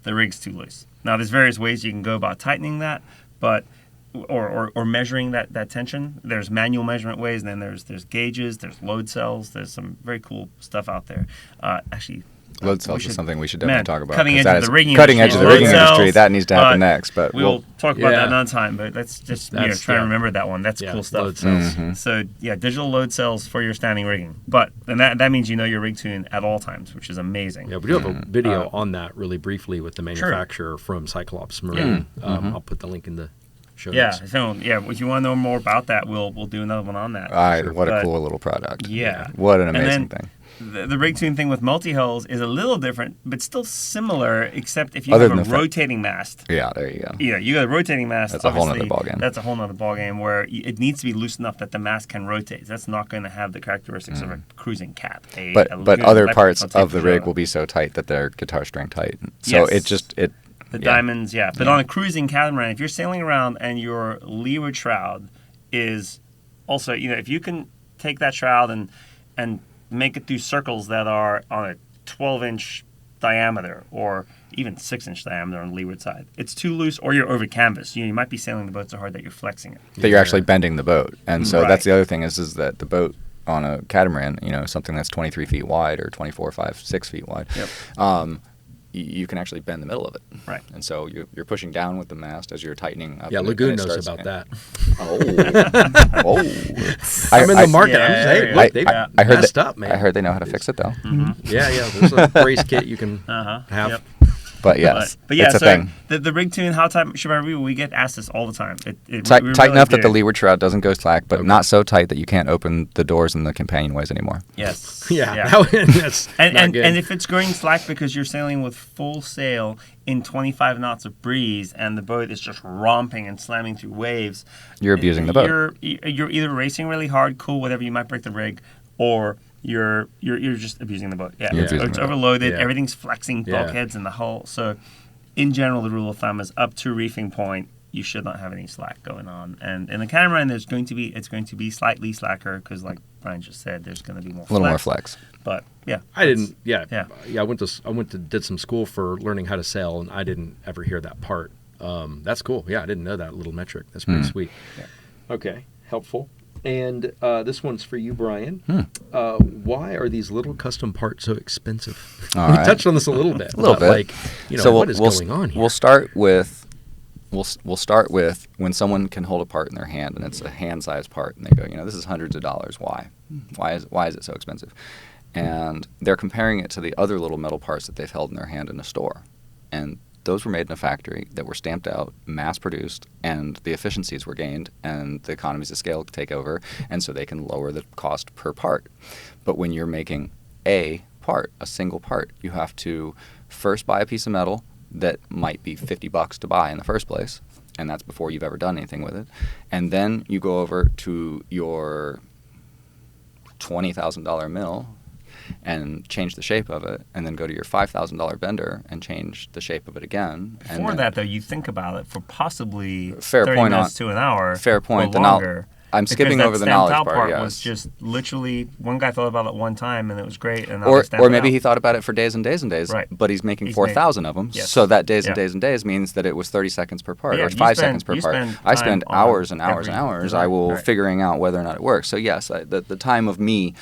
the rig's too loose. Now, there's various ways you can go about tightening that, but or measuring that tension. There's manual measurement ways, and then there's gauges, there's load cells, there's some very cool stuff out there. Actually,
load cells is something we should definitely talk about.
Cutting edge of the rigging
industry, that needs to happen next. But
we'll talk about that another time. But let's just try to remember that one. That's cool stuff.
Load cells.
Mm-hmm.
So digital load cells for your standing rigging. But and that means you know your rig tune at all times, which is amazing.
Yeah, we do have a video on that really briefly with the manufacturer from Cyclops Marine. I'll put the link in the show notes.
So if you want to know more about that, we'll do another one on that.
What a cool little product.
Yeah.
What an amazing thing.
The rig tune thing with multi-hulls is a little different, but still similar, except if you have a rotating mast.
Yeah, there you go.
Yeah, you got a rotating mast.
That's a whole nother ballgame.
That's a whole nother ballgame where it needs to be loose enough that the mast can rotate. That's not going to have the characteristics of a cruising cap.
But other parts of the rig will be so tight that they're guitar string tight. So the
diamonds, But on a cruising catamaran, if you're sailing around and your leeward shroud is also, if you can take that shroud and make it do circles that are on a 12-inch diameter or even 6-inch diameter on the leeward side. It's too loose, or you're over canvas. You might be sailing the boat so hard that you're flexing it.
That you're actually bending the boat. And so that's the other thing is that the boat on a catamaran, something that's 23 feet wide or 24, 5, 6 feet wide, you can actually bend the middle of it.
Right.
And so you're pushing down with the mast as you're tightening up.
Yeah, Lagoon knows about that.
I'm
in the market. I'm just saying, look, they messed up, man.
I heard they know how to fix it, though.
Mm-hmm. Yeah. There's a brace kit you can have.
Yep.
But yes,
but yeah,
it's a thing.
The rig tune, how tight should I reef? We get asked this all the time.
Tight enough that the leeward shroud doesn't go slack, but not so tight that you can't open the doors in the companionways anymore.
Yes.
That's
and if it's going slack because you're sailing with full sail in 25 knots of breeze and the boat is just romping and slamming through waves,
you're abusing the boat.
You're either racing really hard, cool, whatever, you might break the rig, or you're just abusing the boat. Yeah, it's overloaded. Yeah. Everything's flexing bulkheads in the hull. So, in general, the rule of thumb is up to reefing point, you should not have any slack going on. And in the catamaran, it's going to be slightly slacker because, like Brian just said, there's going to be more flex. But
I didn't. I went to did some school for learning how to sail, and I didn't ever hear that part. That's cool. Yeah, I didn't know that little metric. That's pretty sweet. Yeah. Okay, helpful. And this one's for you, Brian. Why are these little custom parts so expensive? We touched on this a little bit. Like, so what is going on here?
We'll start with when someone can hold a part in their hand and it's a hand-sized part, and they go, this is hundreds of dollars. Why? Why is it so expensive? And they're comparing it to the other little metal parts that they've held in their hand in a store, and those were made in a factory that were stamped out, mass-produced, and the efficiencies were gained, and the economies of scale take over, and so they can lower the cost per part. But when you're making a single part, you have to first buy a piece of metal that might be $50 to buy in the first place, and that's before you've ever done anything with it. And then you go over to your $20,000 mill and change the shape of it, and then go to your $5,000 bender and change the shape of it again.
Before that, though, you think about it for possibly
fair
30
point
minutes to an hour.
Fair point.
Or longer.
I'm skipping over the knowledge part.
Yes. Was just literally one guy thought about it one time and it was great. And
or maybe he thought about it for days and days and days.
Right.
But he's making 4,000 of them. Yes. So that days and days and days means that it was 30 seconds per part or 5 seconds per part. I spend hours and hours and hours. Figuring out whether or not it works. So yes, the time of me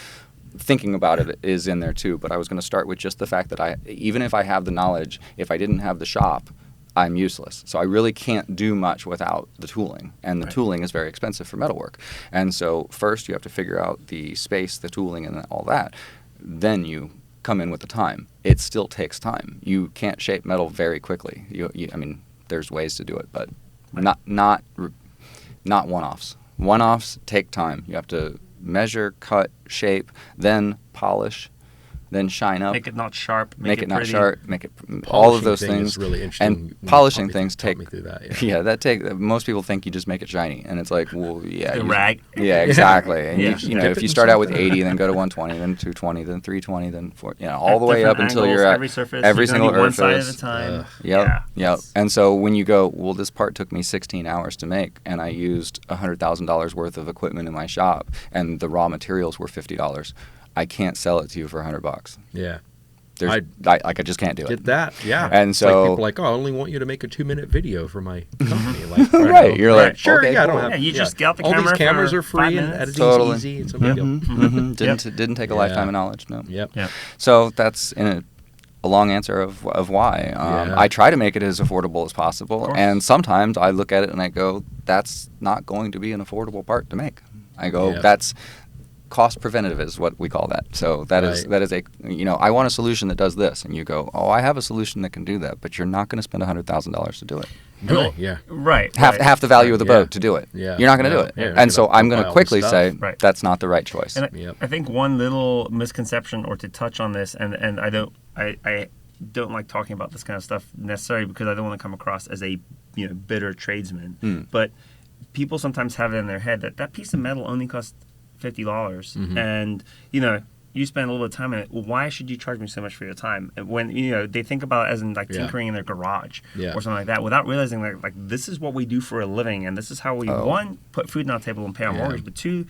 thinking about it is in there too. But I was going to start with just the fact that even if I have the knowledge, if I didn't have the shop, I'm useless. So I really can't do much without the tooling. And the tooling is very expensive for metalwork. And so first you have to figure out the space, the tooling, and all that. Then you come in with the time. It still takes time. You can't shape metal very quickly. I mean, there's ways to do it, but not one-offs. One-offs take time. You have to measure, cut, shape, then polish, then shine up.
Make it not sharp.
Make it not
pretty.
sharp. Make it all of those
Polishing thing
things.
is really interesting.
And
You
polishing
taught me-
things
taught
take.
me through that,
Most people think you just make it shiny, and it's like, well, yeah.
The
you-
rag.
Yeah, exactly. And
Yeah.
you know,
Dip
if
it
you
in
start out with
something.
80, then go to 120, then 220, then 320, then 4, all
At
the way up
different
until
angles,
you're at
every surface.
every
You're gonna
single
need one side at
orifice.
a time.
Yep.
Yeah.
And so when you go, well, this part took me 16 hours to make, and I used $100,000 worth of equipment in my shop, and the raw materials were $50. I can't sell it to you for $100.
Yeah.
I just can't do it.
Get that, yeah.
And
It's
so-
like people are like, oh, I only want you to make a 2-minute video for my company. Like,
Right, you're like,
sure,
okay,
yeah, I
cool.
don't have.
Yeah, you just get out the
all
camera
these cameras
for
are
5
free and
minutes.
editing's
Totally.
easy. It's no big deal.
Didn't take a
Yeah.
lifetime of knowledge. No.
Yep.
Yeah.
So that's a long answer of why.
Yeah.
I try to make it as affordable as possible,
course.
and sometimes I look at it and I go, that's not going to be an affordable part to make. I go,
Yeah.
that's cost preventative is what we call that. So that is
Right.
I want a solution that does this, and you go, oh, I have a solution that can do that, but you're not going to spend $100,000 to do it.
No, yeah.
Right.
Half the value of the
Yeah.
boat to do it.
Yeah.
You're not going to
No.
do it.
Yeah, you're
And
not
so
gonna
I'm going
buy
to
all the
quickly
stuff.
say
Right.
that's not the right choice.
And
Yep.
I think one little misconception, or to touch on this, and I don't like talking about this kind of stuff necessarily because I don't want to come across as a bitter tradesman. But people sometimes have it in their head that piece of metal only costs $50, and you spend a little bit of time in it. Well, why should you charge me so much for your time? And when they think about it as in like
Yeah.
tinkering in their garage
Yeah.
or something like that, without realizing that like this is what we do for a living, and this is how we one put food on the table and pay our
Yeah.
mortgage, but two,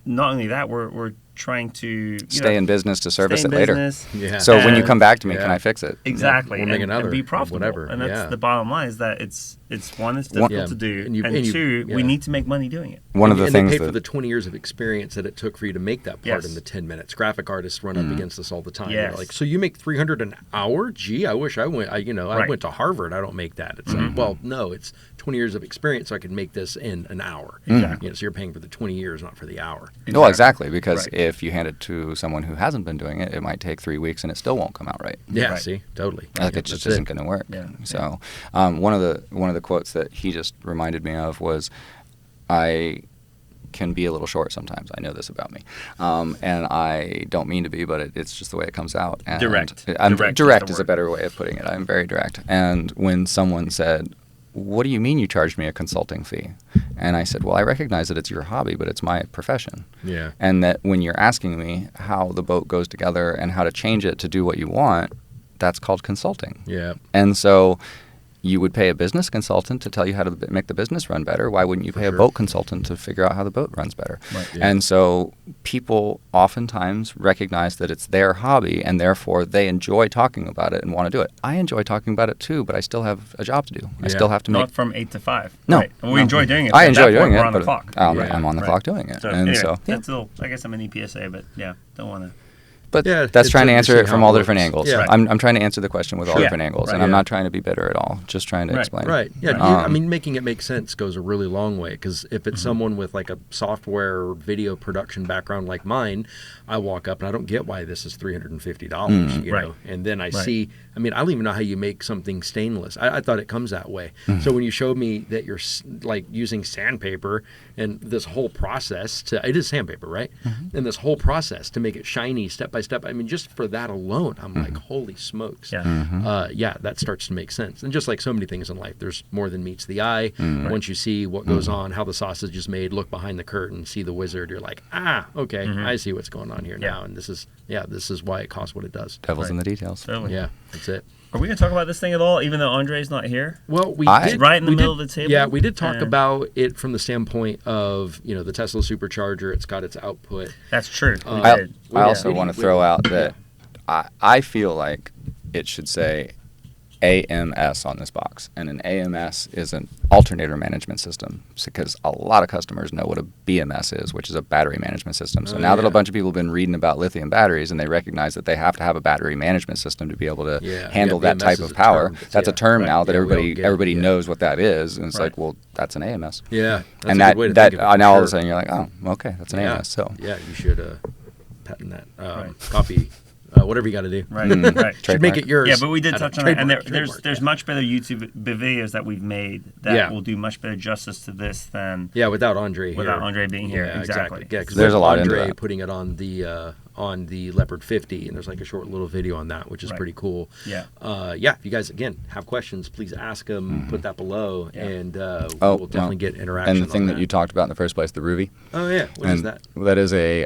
not only that, we're trying to
Stay in business to service it later.
Yeah.
So when you
And-
come back to me, can
Yeah.
I fix it?
Exactly,
Or make
and
another,
be
or
profitable.
whatever,
And that's
yeah.
the bottom line is that it's one, it's difficult to do,
And you-
and
and you-
two,
yeah.
we need to make money doing it.
One of the
and
things
they pay
that
for the 20 years of experience that it took for you to make that part
Yes.
in the 10 minutes. Graphic artists run up against us all the time.
Yes.
They're like, so you make $300 an hour? Gee, I wish I went. I
Right.
went to Harvard. I don't make that. It's like, well, no, it's 20 years of experience, so I can make this in an hour.
Exactly.
So you're paying for the 20 years, not for the hour.
Well, exactly, because
Right.
if you hand it to someone who hasn't been doing it, it might take 3 weeks and it still won't come out right.
Yeah.
Right.
See, totally.
Like
Yeah,
it just
that's
isn't going to work.
Yeah.
So one of the quotes that he just reminded me of was, "I can be a little short sometimes. I know this about me, and I don't mean to be, but it's just the way it comes out." And
Direct.
Direct
Direct is
is
the
a better way of putting it. I'm very direct. And when someone said, "What do you mean you charge me a consulting fee?" And I said, "Well, I recognize that it's your hobby, but it's my profession.
Yeah.
And that when you're asking me how the boat goes together and how to change it to do what you want, that's called consulting."
Yeah.
And so you would pay a business consultant to tell you how to make the business run better. Why wouldn't you pay
sure.
a boat consultant to figure out how the boat runs better?
Right.
Yeah.
And so people oftentimes recognize that it's their hobby, and therefore they enjoy talking about it and want to do it. I enjoy talking about it too, but I still have a job to do. I
Yeah.
still have to
Not
make.
from 8 to 5.
No,
Right. And we
no.
enjoy doing it.
I
At
enjoy
that point,
doing it,
we're on the
but
clock.
I'm
Yeah.
on the
Right.
clock doing it.
So,
And
anyway,
so, yeah.
that's a little, I guess a mini PSA, but yeah, don't want to.
But
Yeah,
that's
it's
trying to answer it
interesting
from
how
all
it
the different
works.
angles.
Yeah.
I'm trying to answer the question with all
Sure.
different angles,
Right.
and I'm
Yeah.
not trying to be bitter at all. Just trying to
Right.
explain.
Right. Yeah.
Right.
I mean, making it make sense goes a really long way because if it's someone with like a software or video production background like mine, I walk up and I don't get why this is $350. You
Right.
know, and then I
Right.
see. I mean, I don't even know how you make something stainless. I thought it comes that way. So when you showed me that you're like using sandpaper and this whole process it is sandpaper, right? And this whole process to make it shiny step by step. I mean, just for that alone, I'm like, holy smokes.
Yeah.
Yeah, that starts to make sense. And just like so many things in life, there's more than meets the eye. Once you see what goes on, how the sausage is made, look behind the curtain, see the wizard, you're like, okay, I see what's going on here
Yeah.
now. And this is why it costs what it does.
Devil's in the details.
Totally.
Yeah, that's it.
Are we going to talk about this thing at all, even though Andre's not here?
Well, we
I-
did
Right in the
we
middle
did-
of the table?
Yeah, we did talk
And-
about it from the standpoint of the Tesla supercharger. It's got its output.
That's true. We
I
did.
also
Yeah.
want to throw out that I feel like it should say AMS on this box, and an AMS is an alternator management system, because a lot of customers know what a BMS is, which is a battery management system. So
Oh,
now that
yeah.
a bunch of people have been reading about lithium batteries and they recognize that they have to have a battery management system to be able to
Yeah.
handle
Yeah,
that
BMS
type
is
of
a
power,
term.
that's a
Yeah.
term
Right.
now that
Yeah, we all
everybody
get it.
everybody
Yeah.
knows what that is, and it's
Right.
like, well, that's an AMS.
Yeah, that's
And
a good way to
that
think of it,
now all of
for
a sudden you're like, oh, okay, that's an
Yeah.
AMS. So
Yeah, you should patent that.
Right.
Copy whatever you got to do.
Right, right.
Should make it yours.
Yeah, but we did touch on that, and there's
trademark,
much better YouTube videos that we've made that will do much better justice to this than
without Andre here.
Without Andre being here, exactly.
Yeah, because
there's a lot
Andre
into that.
putting it on the Leopard 50, and there's like a short little video on that, which is pretty cool.
Yeah.
If you guys again have questions, please ask them. Put that below, and we'll definitely get interaction.
And the thing that you talked about in the first place, the Ruby.
Oh yeah, what is that?
That is a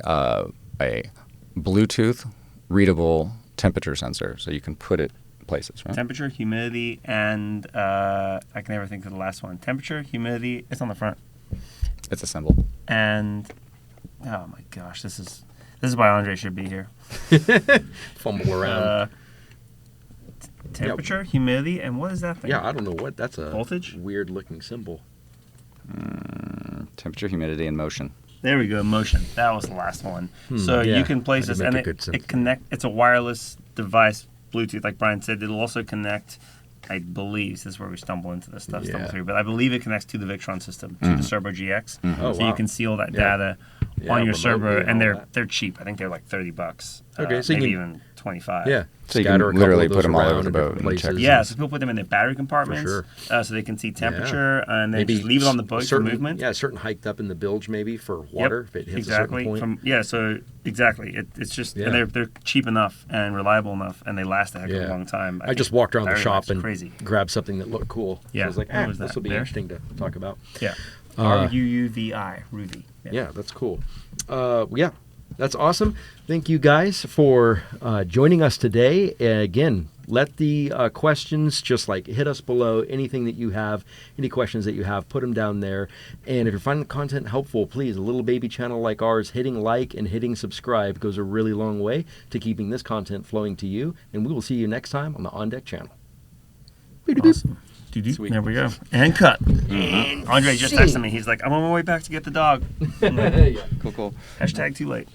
Bluetooth readable temperature sensor, so you can put it places, right?
Temperature, humidity, and I can never think of the last one. Temperature, humidity. It's on the front.
It's a symbol.
And oh my gosh, this is why Andre should be here.
Fumble around.
Temperature, humidity, and what is that thing?
Yeah, I don't know what that's a
voltage.
Weird looking symbol.
Temperature, humidity, and motion.
There we go, motion. That was the last one. So you can place this, and it connect. It's a wireless device, Bluetooth, like Brian said. It'll also connect. I believe this is where we stumble into this stuff, but I believe it connects to the Victron system, to the Servo GX. So you can see all that data on your server, and they're cheap. I think they're like $30.
Okay, so
maybe even 25.
Yeah,
so you can literally put them all over the boat and check.
Yeah, so people put them in their battery compartments, so they can see temperature, and then just leave it on the boat for movement.
Yeah, certain hiked up in the bilge maybe for water if it hits a certain point.
It's just and they're cheap enough and reliable enough, and they last a heck of a long time.
I just walked around the shop and
crazy.
grabbed something that looked cool.
Yeah,
so I was like, this will be interesting to talk about.
Yeah, RUUVI, Ruvi.
Yeah, that's cool. That's awesome. Thank you guys for joining us today. Again, let the questions just like hit us below. Anything that you have, any questions that you have, put them down there. And if you're finding the content helpful, please, a little baby channel like ours, hitting like and hitting subscribe goes a really long way to keeping this content flowing to you. And we will see you next time on the On Deck channel.
Awesome. There we go. And cut. Andre just texted me. He's like, I'm on my way back to get the dog.
Cool.
Hashtag too late.